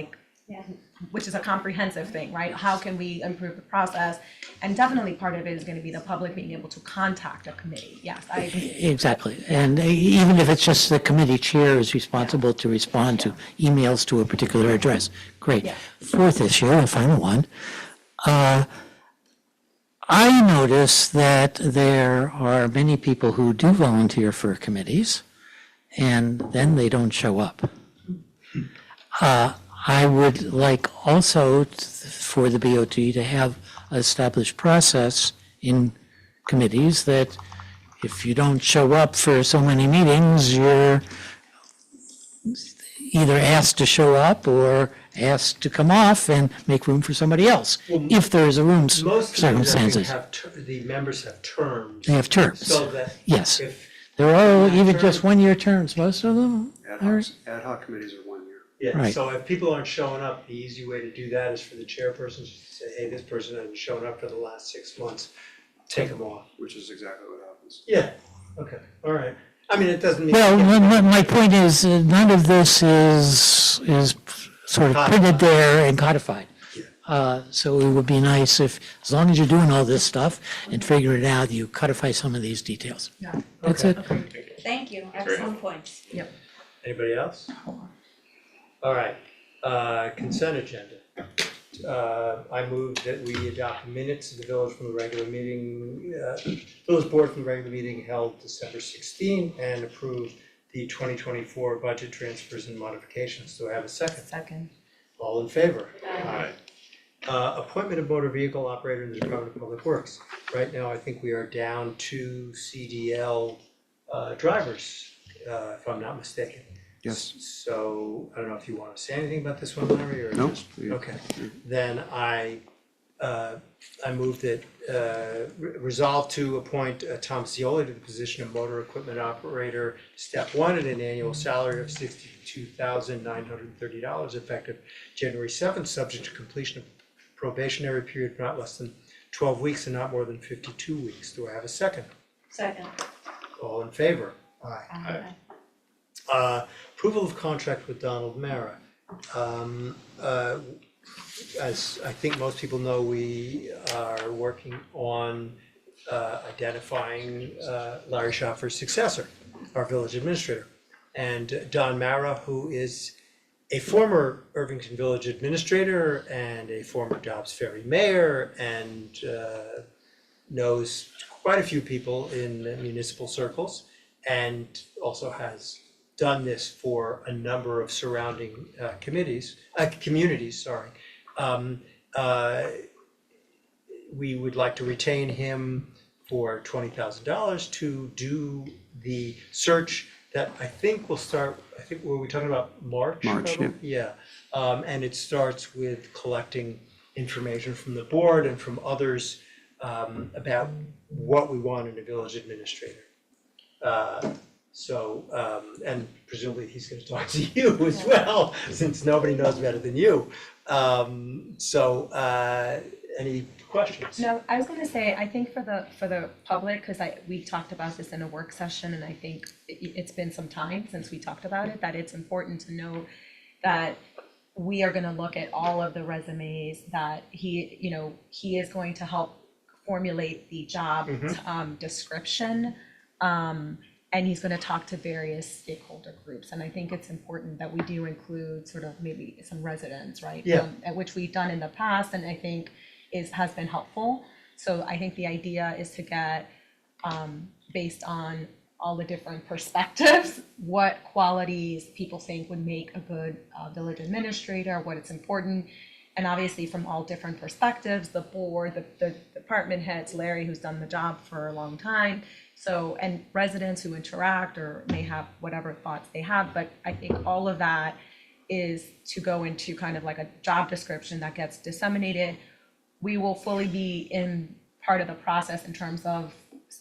which is a comprehensive thing, right? How can we improve the process? And definitely part of it is gonna be the public being able to contact a committee. Yes, I agree. Exactly. And even if it's just the committee chair is responsible to respond to emails to a particular address. Great. Yeah. Fourth issue, the final one. I notice that there are many people who do volunteer for committees and then they don't show up. I would like also for the BOT to have an established process in committees that if you don't show up for so many meetings, you're either asked to show up or asked to come off and make room for somebody else, if there is a room Most committees, I think, circumstances. have, the members have terms. They have terms. So that Yes. if, They're all even just one-year terms, most of them. Ad hoc committees are 1 year. yeah, Right. so if people aren't showing up, the easy way to do that is for the chairperson to say, hey, this person hasn't shown up for the last 6 months, take them off. Which is exactly what happens. Yeah, okay, all right. I mean, it doesn't mean. Well, my point is, none of this is sort of printed there and codified. So it would be nice if, as long as you're doing all this stuff and figuring it out, you codify some of these details. Yeah. That's it. Thank you, excellent points. Anybody else? All right, consent agenda. I move that we adopt minutes of the village from the regular meeting, village board from the regular meeting held December 16, and approve the 2024 budget transfers and modifications. Do I have a second? Second. All in favor? Aye. Appointment of motor vehicle operator in the Department of Public Works. Right now, I think we are down to CDL drivers, if I'm not mistaken. Yes. So, I don't know if you wanna say anything about this one, Larry, or No. just, okay. Then I move that, resolve to appoint Tom Cioli to the position of motor equipment operator, step one, at an annual salary of $62,930 effective January 7th, subject to completion of probationary period not less than 12 weeks and not more than 52 weeks. Do I have a second? Second. All in favor? Aye. Aye. Approval of contract with Donald Mara. As I think most people know, we are working on identifying Larry Schaffer's successor, our village administrator. And Don Mara, who is a former Irvington Village administrator and a former Dobbs Ferry mayor, and knows quite a few people in municipal circles, and also has done this for a number of surrounding communities, sorry. We would like to retain him for $20,000 to do the search that I think will start, were we talking about March? March, probably? Yeah, and it starts with collecting information from the board and from others about what we want in a village administrator. And presumably he's gonna talk to you as well, since nobody knows better than you. Any questions? No, I was gonna say, I think for the public, because we talked about this in a work session, and I think it's been some time since we talked about it, that it's important to know that we are gonna look at all of the resumes that he is going to help formulate the job description. And he's gonna talk to various stakeholder groups, and I think it's important that we do include sort of maybe some residents, right? Yeah. At which we've done in the past, and I think has been helpful. So I think the idea is to get, based on all the different perspectives, what qualities people think would make a good village administrator, what it's important. And obviously from all different perspectives, the board, the department heads, Larry, who's done the job for a long time. So, and residents who interact or may have whatever thoughts they have, but I think all of that is to go into kind of like a job description that gets disseminated. We will fully be in part of the process in terms of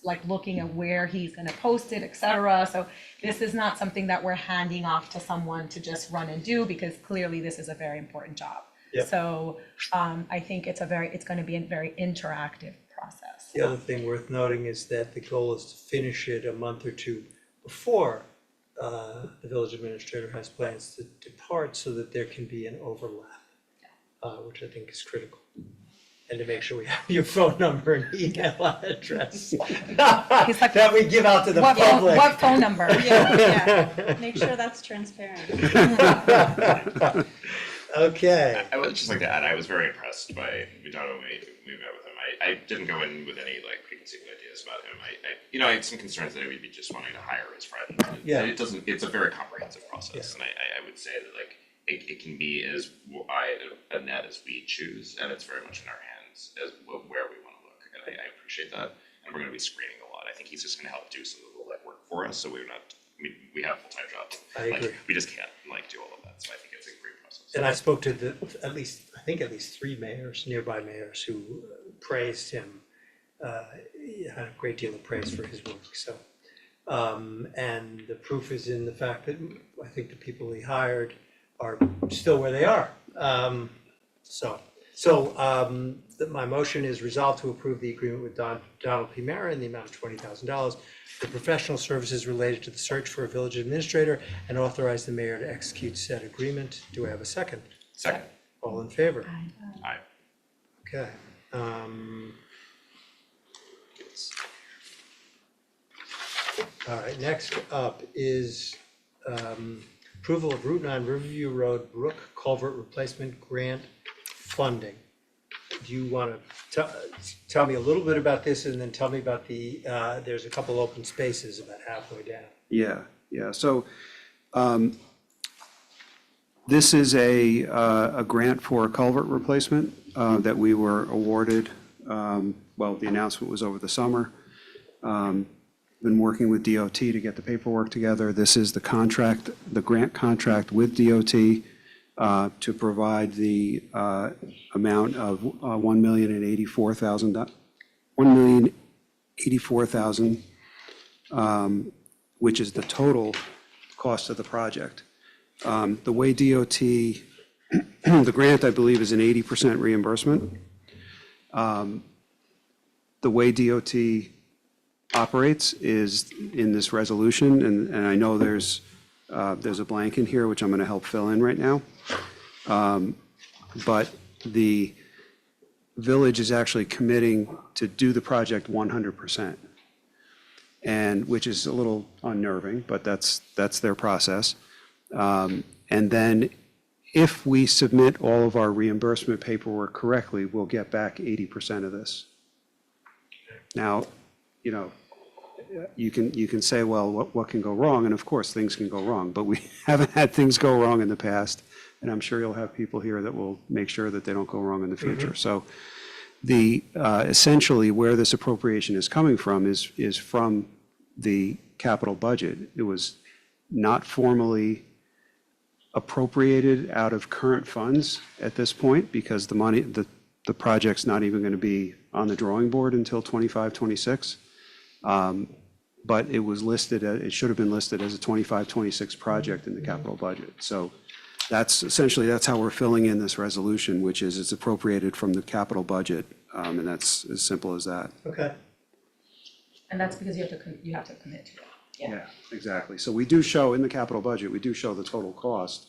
like looking at where he's gonna post it, et cetera. So this is not something that we're handing off to someone to just run and do, because clearly this is a very important job. Yep. So I think it's gonna be a very interactive process. The other thing worth noting is that the goal is to finish it a month or two before the village administrator has plans to depart, so that there can be an overlap, which I think is critical. And to make sure we have your phone number and email address that we give out to the public. What phone number? Yeah, make sure that's transparent. Okay. I would just like to add, I was very impressed by Vidano when we met with him. I didn't go in with any like preconceived ideas about him. I had some concerns that he would be just wanting to hire his friend. Yeah. It's a very comprehensive process, and I would say that like it can be as wide a net as we choose, and it's very much in our hands as where we want to look. And I appreciate that, and we're going to be screening a lot. I think he's just going to help do some of the legwork for us, so we have full-time jobs. I agree. We just can't do all of that. So I think it's a great process. And I spoke to at least 3 mayors, nearby mayors, who praised him. He had a great deal of praise for his work. So, and the proof is in the fact that I think the people he hired are still where they are. My motion is resolved to approve the agreement with Donald P. Mara in the amount of $20,000 for professional services related to the search for a village administrator, and authorize the mayor to execute said agreement. Do I have a second? Second. All in favor? Aye. Okay. All right, next up is approval of Route 9 Riverview Road Brook Culvert Replacement Grant funding. Do you want to tell me a little bit about this, and then tell me about there's a couple open spaces about halfway down. Yeah. So this is a grant for a culvert replacement that we were awarded. The announcement was over the summer. Been working with DOT to get the paperwork together. This is the contract, the grant contract with DOT to provide the amount of $1,084,000, which is the total cost of the project. The way DOT The grant, I believe, is an 80% reimbursement. The way DOT operates is in this resolution, and I know there's a blank in here, which I'm going to help fill in right now. But the village is actually committing to do the project 100%, and which is a little unnerving, but that's their process. And then if we submit all of our reimbursement paperwork correctly, we'll get back 80% of this. Now, you know, you can say, well, what can go wrong? And of course, things can go wrong, but we haven't had things go wrong in the past. And I'm sure you'll have people here that will make sure that they don't go wrong in the future. So essentially where this appropriation is coming from is from the capital budget. It was not formally appropriated out of current funds at this point because the money, the project's not even going to be on the drawing board until 25, 26. But it was listed, it should have been listed as a 25, 26 project in the capital budget. So that's essentially, that's how we're filling in this resolution, which is it's appropriated from the capital budget. And that's as simple as that. Okay. And that's because you have to commit to it. Yeah, exactly. So we do show in the capital budget, we do show the total cost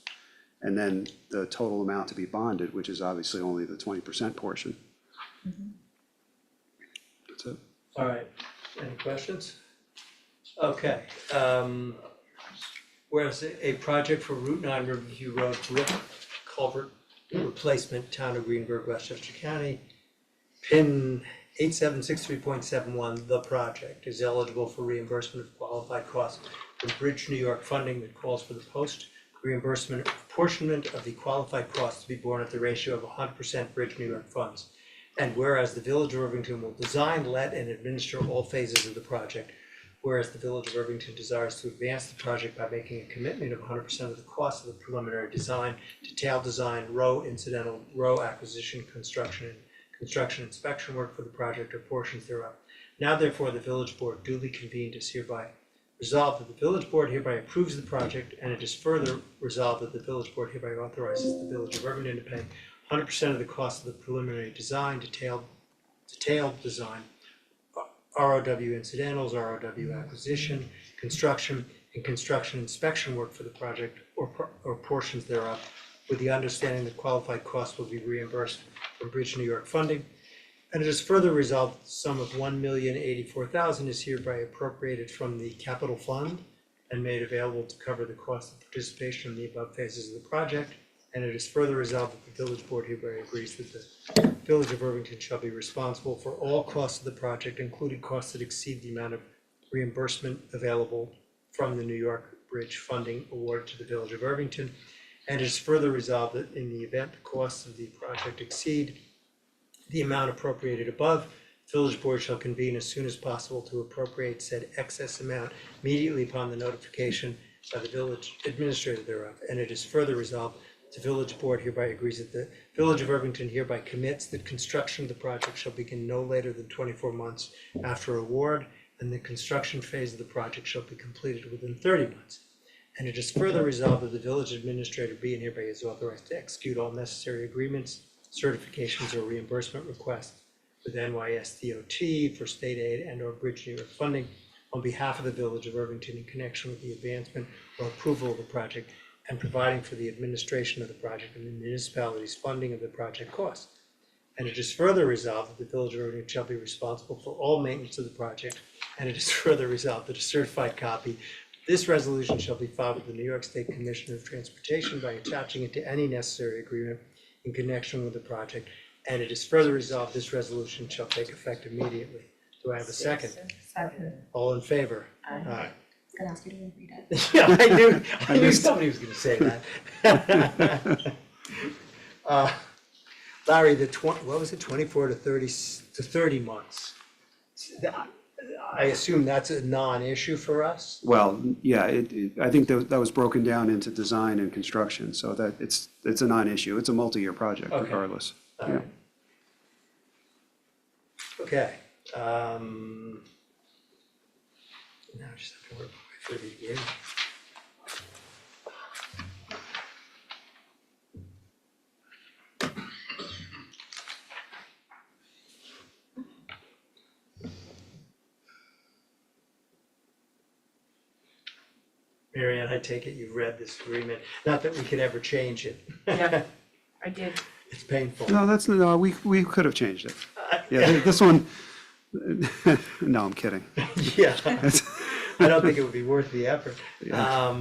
and then the total amount to be bonded, which is obviously only the 20% portion. That's it. All right. Any questions? Okay. Whereas a project for Route 9 Riverview Road Brook Culvert Replacement, Town of Greenberg, Westchester County, PIN 8763.71, the project is eligible for reimbursement of qualified costs from Bridge New York funding that calls for the post-reimbursement apportionment of the qualified costs to be borne at the ratio of 100% Bridge New York funds. And whereas the Village of Irvington will design, let, and administer all phases of the project, whereas the Village of Irvington desires to advance the project by making a commitment of 100% of the cost of the preliminary design, detailed design, row incidental, row acquisition, construction inspection work for the project or portions thereof. Now therefore, the Village Board duly convened is hereby resolved that the Village Board hereby approves the project, and it is further resolved that the Village Board hereby authorizes the Village of Irvington to pay 100% of the cost of the preliminary design, detailed design, ROW incidentals, ROW acquisition, construction, and construction inspection work for the project or portions thereof, with the understanding that qualified costs will be reimbursed from Bridge New York funding. And it is further resolved, the sum of $1,084,000 is hereby appropriated from the capital fund and made available to cover the cost of participation in the above phases of the project. And it is further resolved that the Village Board hereby agrees that the Village of Irvington shall be responsible for all costs of the project, including costs that exceed the amount of reimbursement available from the New York Bridge funding awarded to the Village of Irvington. And it is further resolved that in the event the costs of the project exceed the amount appropriated above, the Village Board shall convene as soon as possible to appropriate said excess amount immediately upon the notification by the village administrator thereof. And it is further resolved, the Village Board hereby agrees that the Village of Irvington hereby commits that construction of the project shall begin no later than 24 months after award, and the construction phase of the project shall be completed within 30 months. And it is further resolved that the village administrator be and hereby is authorized to execute all necessary agreements, certifications, or reimbursement requests with NYSDOT for state aid and or Bridge New York funding on behalf of the Village of Irvington in connection with the advancement or approval of the project and providing for the administration of the project and the municipality's funding of the project costs. And it is further resolved that the Village of Irvington shall be responsible for all maintenance of the project. And it is further resolved that a certified copy this resolution shall be filed with the New York State Commissioner of Transportation by attaching it to any necessary agreement in connection with the project. And it is further resolved this resolution shall take effect immediately. Do I have a second? Second. All in favor? Aye. Aye. I was gonna ask you to read it. Yeah, I knew somebody was gonna say that. Larry, what was it, 24 to 30 months? I assume that's a non-issue for us? Well, yeah, I think that was broken down into design and construction, so that it's a non-issue. It's a multi-year project Okay. regardless. All Yeah. right. Okay. Now I just have to work my way through the agreement. Mary Ann, I take it you've read this agreement, not that we could ever change it. Yeah. I did. It's painful. No, no, we could have changed it. Yeah, this one, no, I'm kidding. Yeah, I don't think it would be worth the effort. All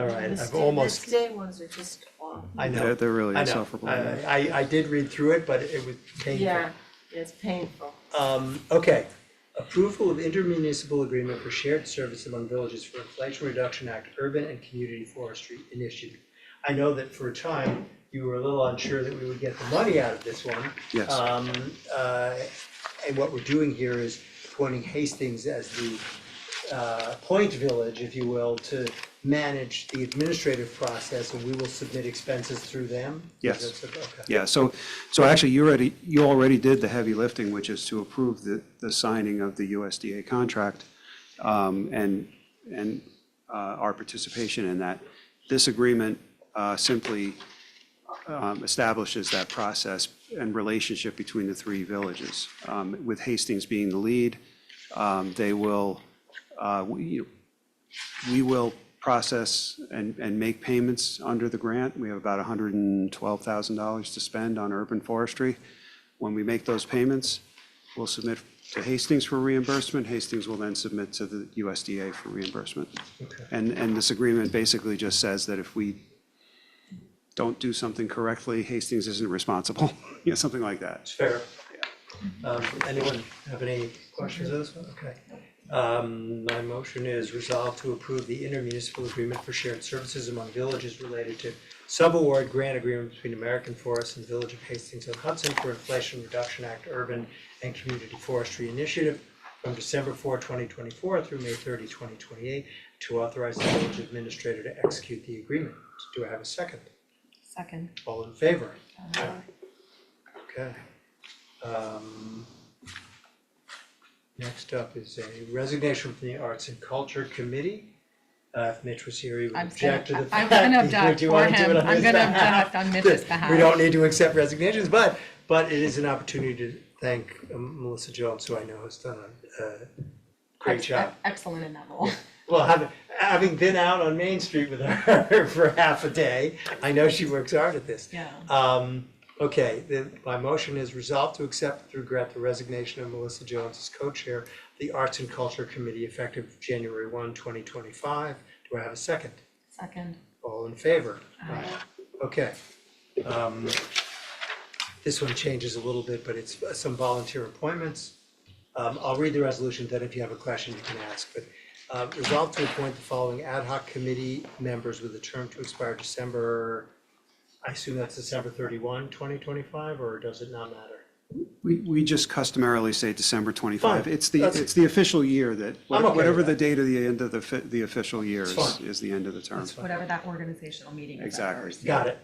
right, I've almost, Today ones are just awful. I know. They're really I know. insufferable. I did read through it, but it was painful. Yeah, it's painful. Okay, approval of intermunicipal agreement for shared service among villages for Inflation Reduction Act Urban and Community Forestry Initiative. I know that for a time, you were a little unsure that we would get the money out of this one. Yes. And what we're doing here is appointing Hastings as the point village, if you will, to manage the administrative process, and we will submit expenses through them? Yes. Is that- okay. Yeah, so actually, you already did the heavy lifting, which is to approve the signing of the USDA contract, and our participation in that. This agreement simply establishes that process and relationship between the three villages. With Hastings being the lead, they will, we will process and make payments under the grant. We have about $112,000 to spend on urban forestry. When we make those payments, we'll submit to Hastings for reimbursement. Hastings will then submit to the USDA for reimbursement. Okay. And this agreement basically just says that if we don't do something correctly, Hastings isn't responsible, something like that. It's fair. Anyone have any questions of this one? Okay. My motion is resolved to approve the intermunicipal agreement for shared services among villages related to subaward grant agreement between American Forest and Village of Hastings on Hudson for Inflation Reduction Act Urban and Community Forestry Initiative from December 4, 2024 through May 30, 2028, to authorize the village administrator to execute the agreement. Do I have a second? Second. All in favor? Okay. Next up is a resignation from the Arts and Culture Committee. If Mitch was here, he would I'm object to the gonna, fact. I'm gonna Would object you for wanna do it him. on I'm his gonna behalf? object on Mitch's behalf. We don't need to accept resignations, but it is an opportunity to thank Melissa Jones, who I know has done a great job. Excellent in that role. Well, having been out on Main Street with her for half a day, I know she works hard at this. Yeah. Okay, my motion is resolved to accept with regret the resignation of Melissa Jones as co-chair of the Arts and Culture Committee effective January 1, 2025. Do I have a second? Second. All in favor? Aye. Okay. This one changes a little bit, but it's some volunteer appointments. I'll read the resolution, then if you have a question, you can ask, but resolved to appoint the following ad hoc committee members with a term to expire December, I assume that's December 31, 2025, or does it not matter? We just customarily say December 25. Fine. It's That's- the official year that, I'm okay whatever with the that. date of the end of the official year It's fine. is the end of the term. That's fine. Whatever that organizational meeting is. Exactly. Got it.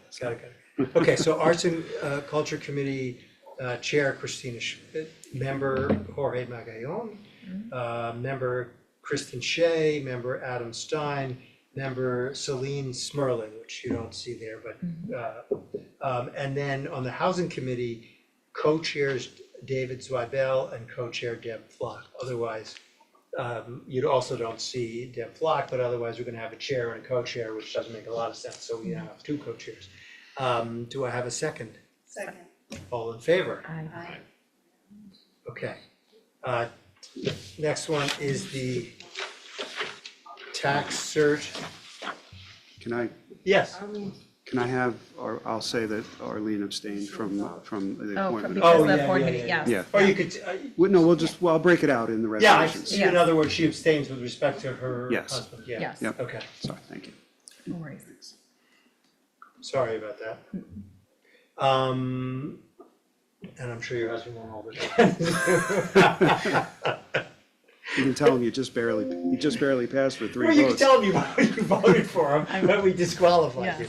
Okay, so Arts and Culture Committee Chair Christina Schmidt, member Jorge Magallon, member Kristen Shea, member Adam Stein, member Celine Smerlin, which you don't see there, but, and then on the Housing Committee, co-chairs David Zweibel and co-chair Deb Flock. Otherwise, you also don't see Deb Flock, but otherwise we're gonna have a chair and a co-chair, which doesn't make a lot of sense, so we now have two co-chairs. Do I have a second? Second. All in favor? Aye. Okay. Next one is the tax cert. Yes. Can I have, or I'll say that Arlene abstained from the Oh, appointment. because Oh, the yeah, board yeah, meeting, yeah, yes. Yeah. Or you could, Well, I'll break it out in the yeah, resolutions. in other words, she abstains with respect to her Yes. husband, yeah. Yes. Yep. Okay, Sorry, thank you. No worries. sorry about that. And I'm sure your husband won't hold it. You can tell him you just barely passed with 3 Well, you can votes. tell him you voted for him, but we disqualified you.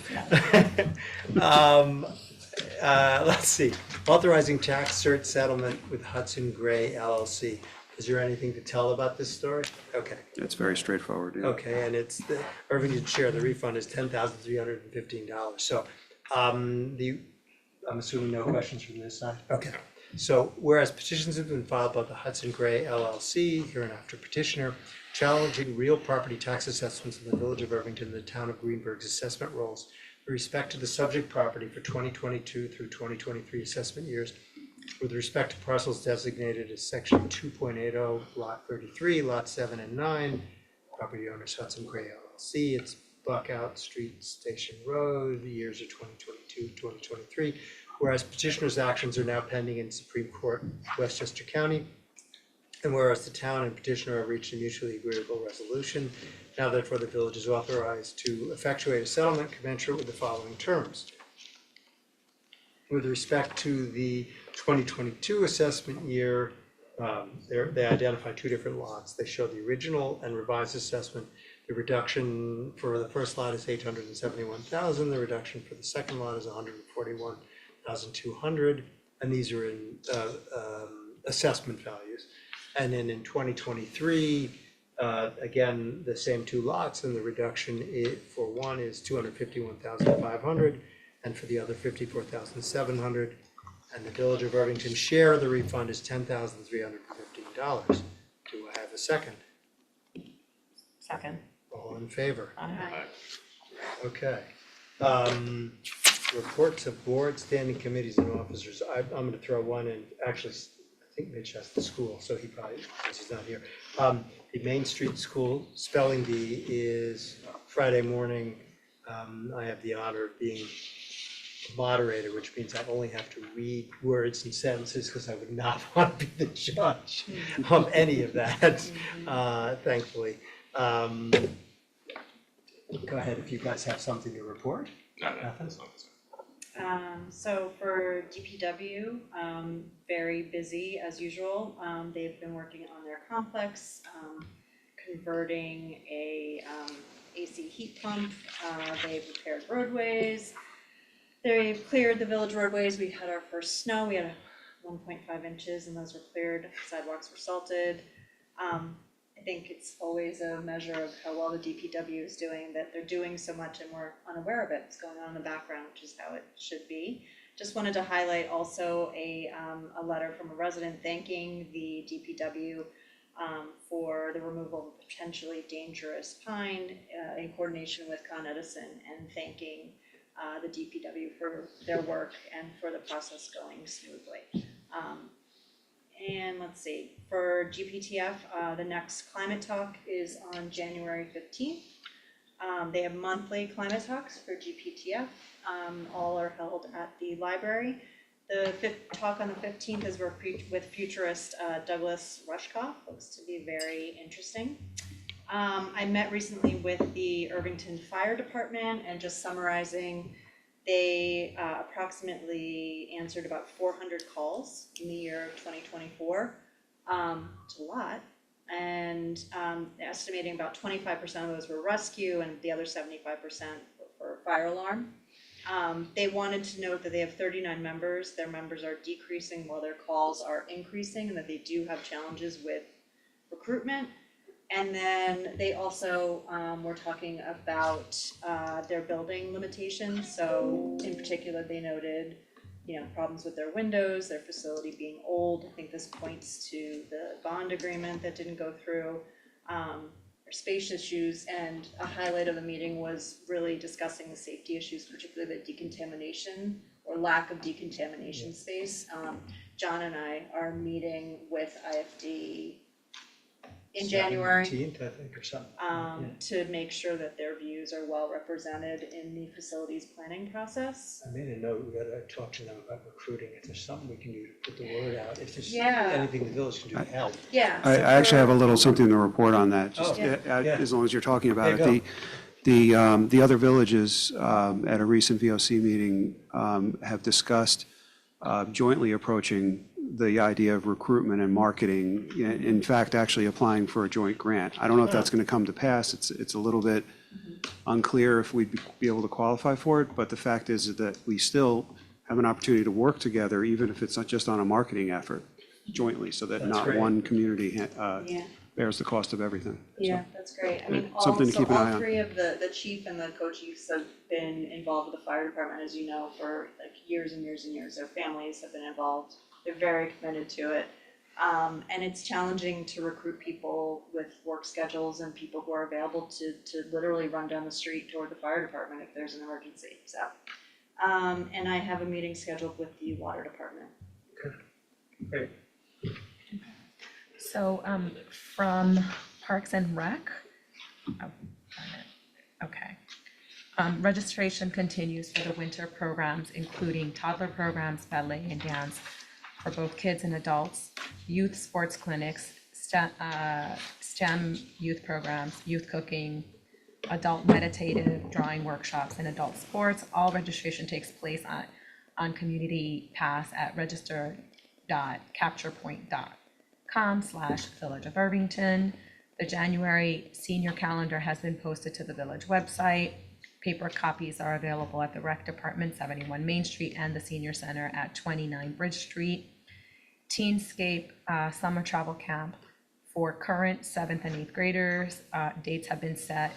Yes, Let's see, authorizing tax cert settlement with Hudson Gray LLC. Is there anything to tell about this story? Okay, It's very straightforward, yeah. okay, and it's the Irvington share, the refund is $10,315. So, I'm assuming no questions from this side? Okay. So whereas petitions have been filed by the Hudson Gray LLC, hereinafter petitioner, challenging real property tax assessments in the Village of Irvington and the Town of Greenberg's assessment rolls with respect to the subject property for 2022 through 2023 assessment years, with respect to parcels designated as section 2.80, lot 33, lot 7 and 9, property owners Hudson Gray LLC, it's Buckout Street Station Road, the years are 2022, 2023. Whereas petitioner's actions are now pending in Supreme Court, Westchester County. And whereas the town and petitioner have reached a mutually agreeable resolution, now therefore the village is authorized to effectuate a settlement commensurate with the following terms. With respect to the 2022 assessment year, they identify two different lots. They show the original and revised assessment. The reduction for the first lot is 871,000. The reduction for the second lot is 141,200, and these are in assessment values. And then in 2023, again, the same two lots, and the reduction for one is 251,500, and for the other 54,700. And the Village of Irvington's share of the refund is $10,315. Do I have a second? Second. All in favor? Aye. Okay. Reports of board, standing committees and officers. I'm gonna throw one in, actually, I think Mitch has the school, so he probably, since he's not here. The Main Street School Spelling Bee is Friday morning. I have the honor of being moderator, which means I only have to read words and sentences, because I would not want to be the judge of any of that, thankfully. Go ahead, if you guys have something to report. No, Nothing? that's not. So for DPW, very busy as usual. They've been working on their complex, converting a AC heat pump. They've repaired roadways. They've cleared the village roadways. We had our first snow. We had 1.5 inches and those were cleared. Sidewalks were salted. I think it's always a measure of how well the DPW is doing, that they're doing so much and we're unaware of it. It's going on in the background, which is how it should be. Just wanted to highlight also a letter from a resident thanking the DPW for the removal of potentially dangerous pine in coordination with Con Edison, and thanking the DPW for their work and for the process going smoothly. And let's see, for GPTF, the next climate talk is on January 15th. They have monthly climate talks for GPTF. All are held at the library. The fifth talk on the 15th is with futurist Douglas Rushkoff. Looks to be very interesting. I met recently with the Irvington Fire Department, and just summarizing, they approximately answered about 400 calls in the year of 2024. It's a lot. And estimating about 25% of those were rescue, and the other 75% for fire alarm. They wanted to note that they have 39 members. Their members are decreasing while their calls are increasing, and that they do have challenges with recruitment. And then they also were talking about their building limitations. So in particular, they noted, problems with their windows, their facility being old. I think this points to the bond agreement that didn't go through, or space issues. And a highlight of the meeting was really discussing the safety issues, particularly the decontamination or lack of decontamination space. John and I are meeting with IFD in January 17th, I think, or something. to make sure that their views are well represented in the facilities planning process. I made a note, we gotta talk to them about recruiting, if there's something we can do to put the word out, if there's Yeah. anything the village can do to help. Yeah. I actually have a little something to report on that, just Oh, yeah. as long as you're talking about Yeah, it. The other villages at a recent VOC meeting have discussed jointly approaching the idea of recruitment and marketing. In fact, actually applying for a joint grant. I don't know if that's going to come to pass. It's a little bit unclear if we'd be able to qualify for it, but the fact is that we still have an opportunity to work together, even if it's not just on a marketing effort jointly, so that That's not great. one community Yeah. bears the cost of everything. Yeah, that's great. I mean, Something to keep an eye all on. three of the chief and the co-chiefs have been involved with the fire department, as you know, for like years and years and years. Their families have been involved. They're very committed to it. And it's challenging to recruit people with work schedules and people who are available to literally run down the street toward the fire department if there's an emergency, so. And I have a meeting scheduled with the water department. Great. So, from Parks and Rec, oh, darn it. Okay. Registration continues for the winter programs, including toddler programs, ballet and dance for both kids and adults, youth sports clinics, STEM youth programs, youth cooking, adult meditative drawing workshops, and adult sports. All registration takes place on Community Pass at register.capturepoint.com/Village of Irvington. The January senior calendar has been posted to the village website. Paper copies are available at the Rec Department, 71 Main Street, and the Senior Center at 29 Bridge Street. Teenscape Summer Travel Camp for current 7th and 8th graders. Dates have been set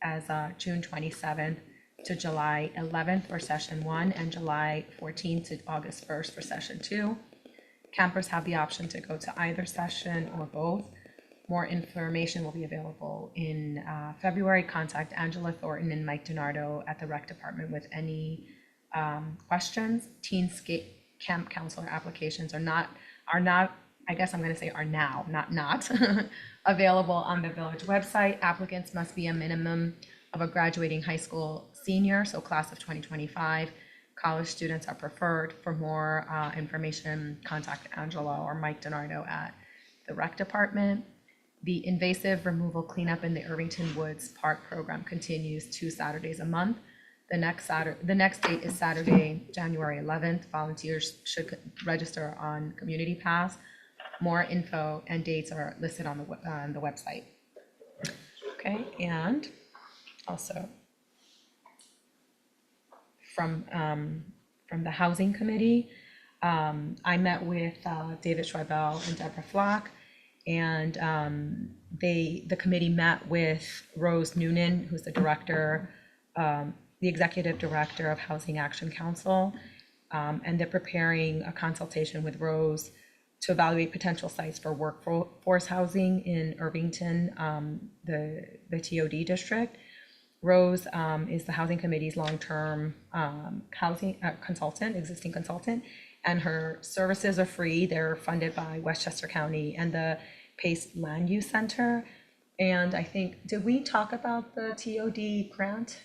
as June 27th to July 11th for session 1 and July 14th to August 1st for session 2. Campers have the option to go to either session or both. More information will be available in February. Contact Angela Thornton and Mike DiNardo at the Rec Department with any questions. Teenscape Camp counselor applications are not, I guess I'm gonna say are now, not available on the village website. Applicants must be a minimum of a graduating high school senior, so class of 2025. College students are preferred. For more information, contact Angela or Mike DiNardo at the Rec Department. The invasive removal cleanup in the Irvington Woods Park program continues 2 Saturdays a month. The next date is Saturday, January 11th. Volunteers should register on Community Pass. More info and dates are listed on the website. Okay, and also from the Housing Committee, I met with David Schweibel and Deborah Flock, and the committee met with Rose Noonan, who's the director, the executive director of Housing Action Council, and they're preparing a consultation with Rose to evaluate potential sites for workforce housing in Irvington, the TOD district. Rose is the Housing Committee's long-term housing consultant, existing consultant, and her services are free. They're funded by Westchester County and the Pace Land Use Center. And I think, did we talk about the TOD grant?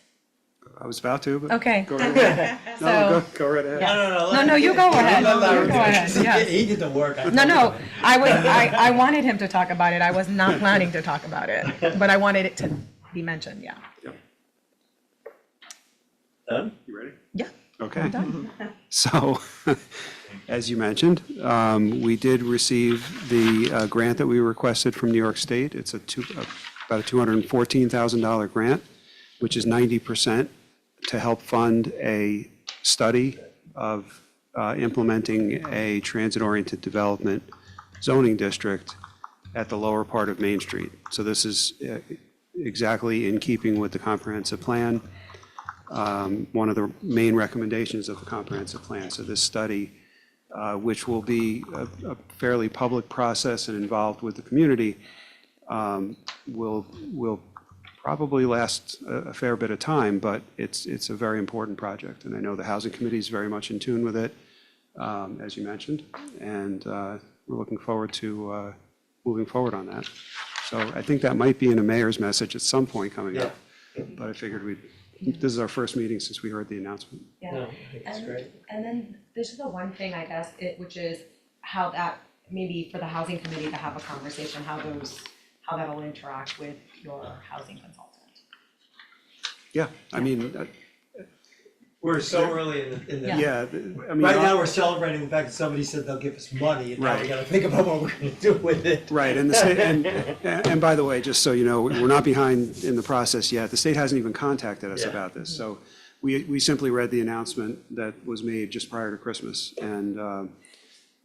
I was about to, but. Okay. Go right ahead. So- No, go right ahead. No, you go ahead. Let Larry You go do it. ahead, yes. He did the work. No, I wanted him to talk about it. I was not planning to talk about it, but I wanted it to be mentioned, yeah. Done? You ready? Yeah. Okay. So, as you mentioned, we did receive the grant that we requested from New York State. It's about a $214,000 grant, which is 90% to help fund a study of implementing a transit-oriented development zoning district at the lower part of Main Street. So this is exactly in keeping with the comprehensive plan. One of the main recommendations of the comprehensive plan. So this study, which will be a fairly public process and involved with the community, will probably last a fair bit of time, but it's a very important project. And I know the Housing Committee is very much in tune with it, as you mentioned, and we're looking forward to moving forward on that. So I think that might be in a mayor's message at some point coming up, but I figured this is our first meeting since we heard the announcement. Yeah. No, I think it's great. And then this is the one thing, I guess, which is how that, maybe for the Housing Committee to have a conversation, how that'll interact with your housing consultant. Yeah, I mean, We're so early in the. yeah, I mean. Right now, we're celebrating the fact that somebody said they'll give us money, and now we Right. gotta think about what we're gonna do with it. Right, and the state, and by the way, just so you know, we're not behind in the process yet. The state hasn't even contacted us Yeah. about this. So we simply read the announcement that was made just prior to Christmas.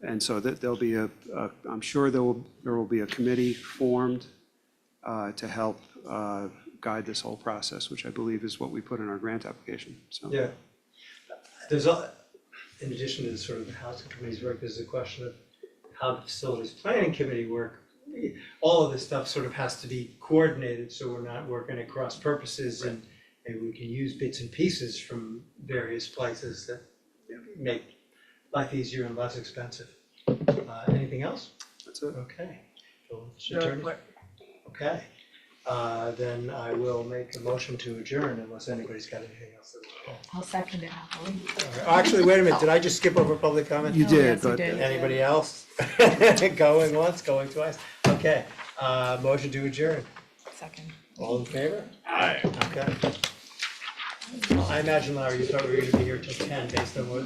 And so that there'll be I'm sure there will be a committee formed to help guide this whole process, which I believe is what we put in our grant application, so. Yeah. in addition to the sort of the housing committee's work, there's a question of how the facilities planning committee work. All of this stuff sort of has to be coordinated, so we're not working at cross purposes, and maybe we can use bits and pieces from various places that make life easier and less expensive. Anything else? That's it. Okay. Attorney? Okay, then I will make a motion to adjourn unless anybody's got anything else. I'll second it happily. Actually, wait a minute, did I just skip over public comment? You Oh, did, yes, you but did. Anybody else? Going once, going twice? Okay, motion to adjourn. Second. All in favor? Aye. Okay. I imagine, Larry, you thought we were gonna be here till 10 based on what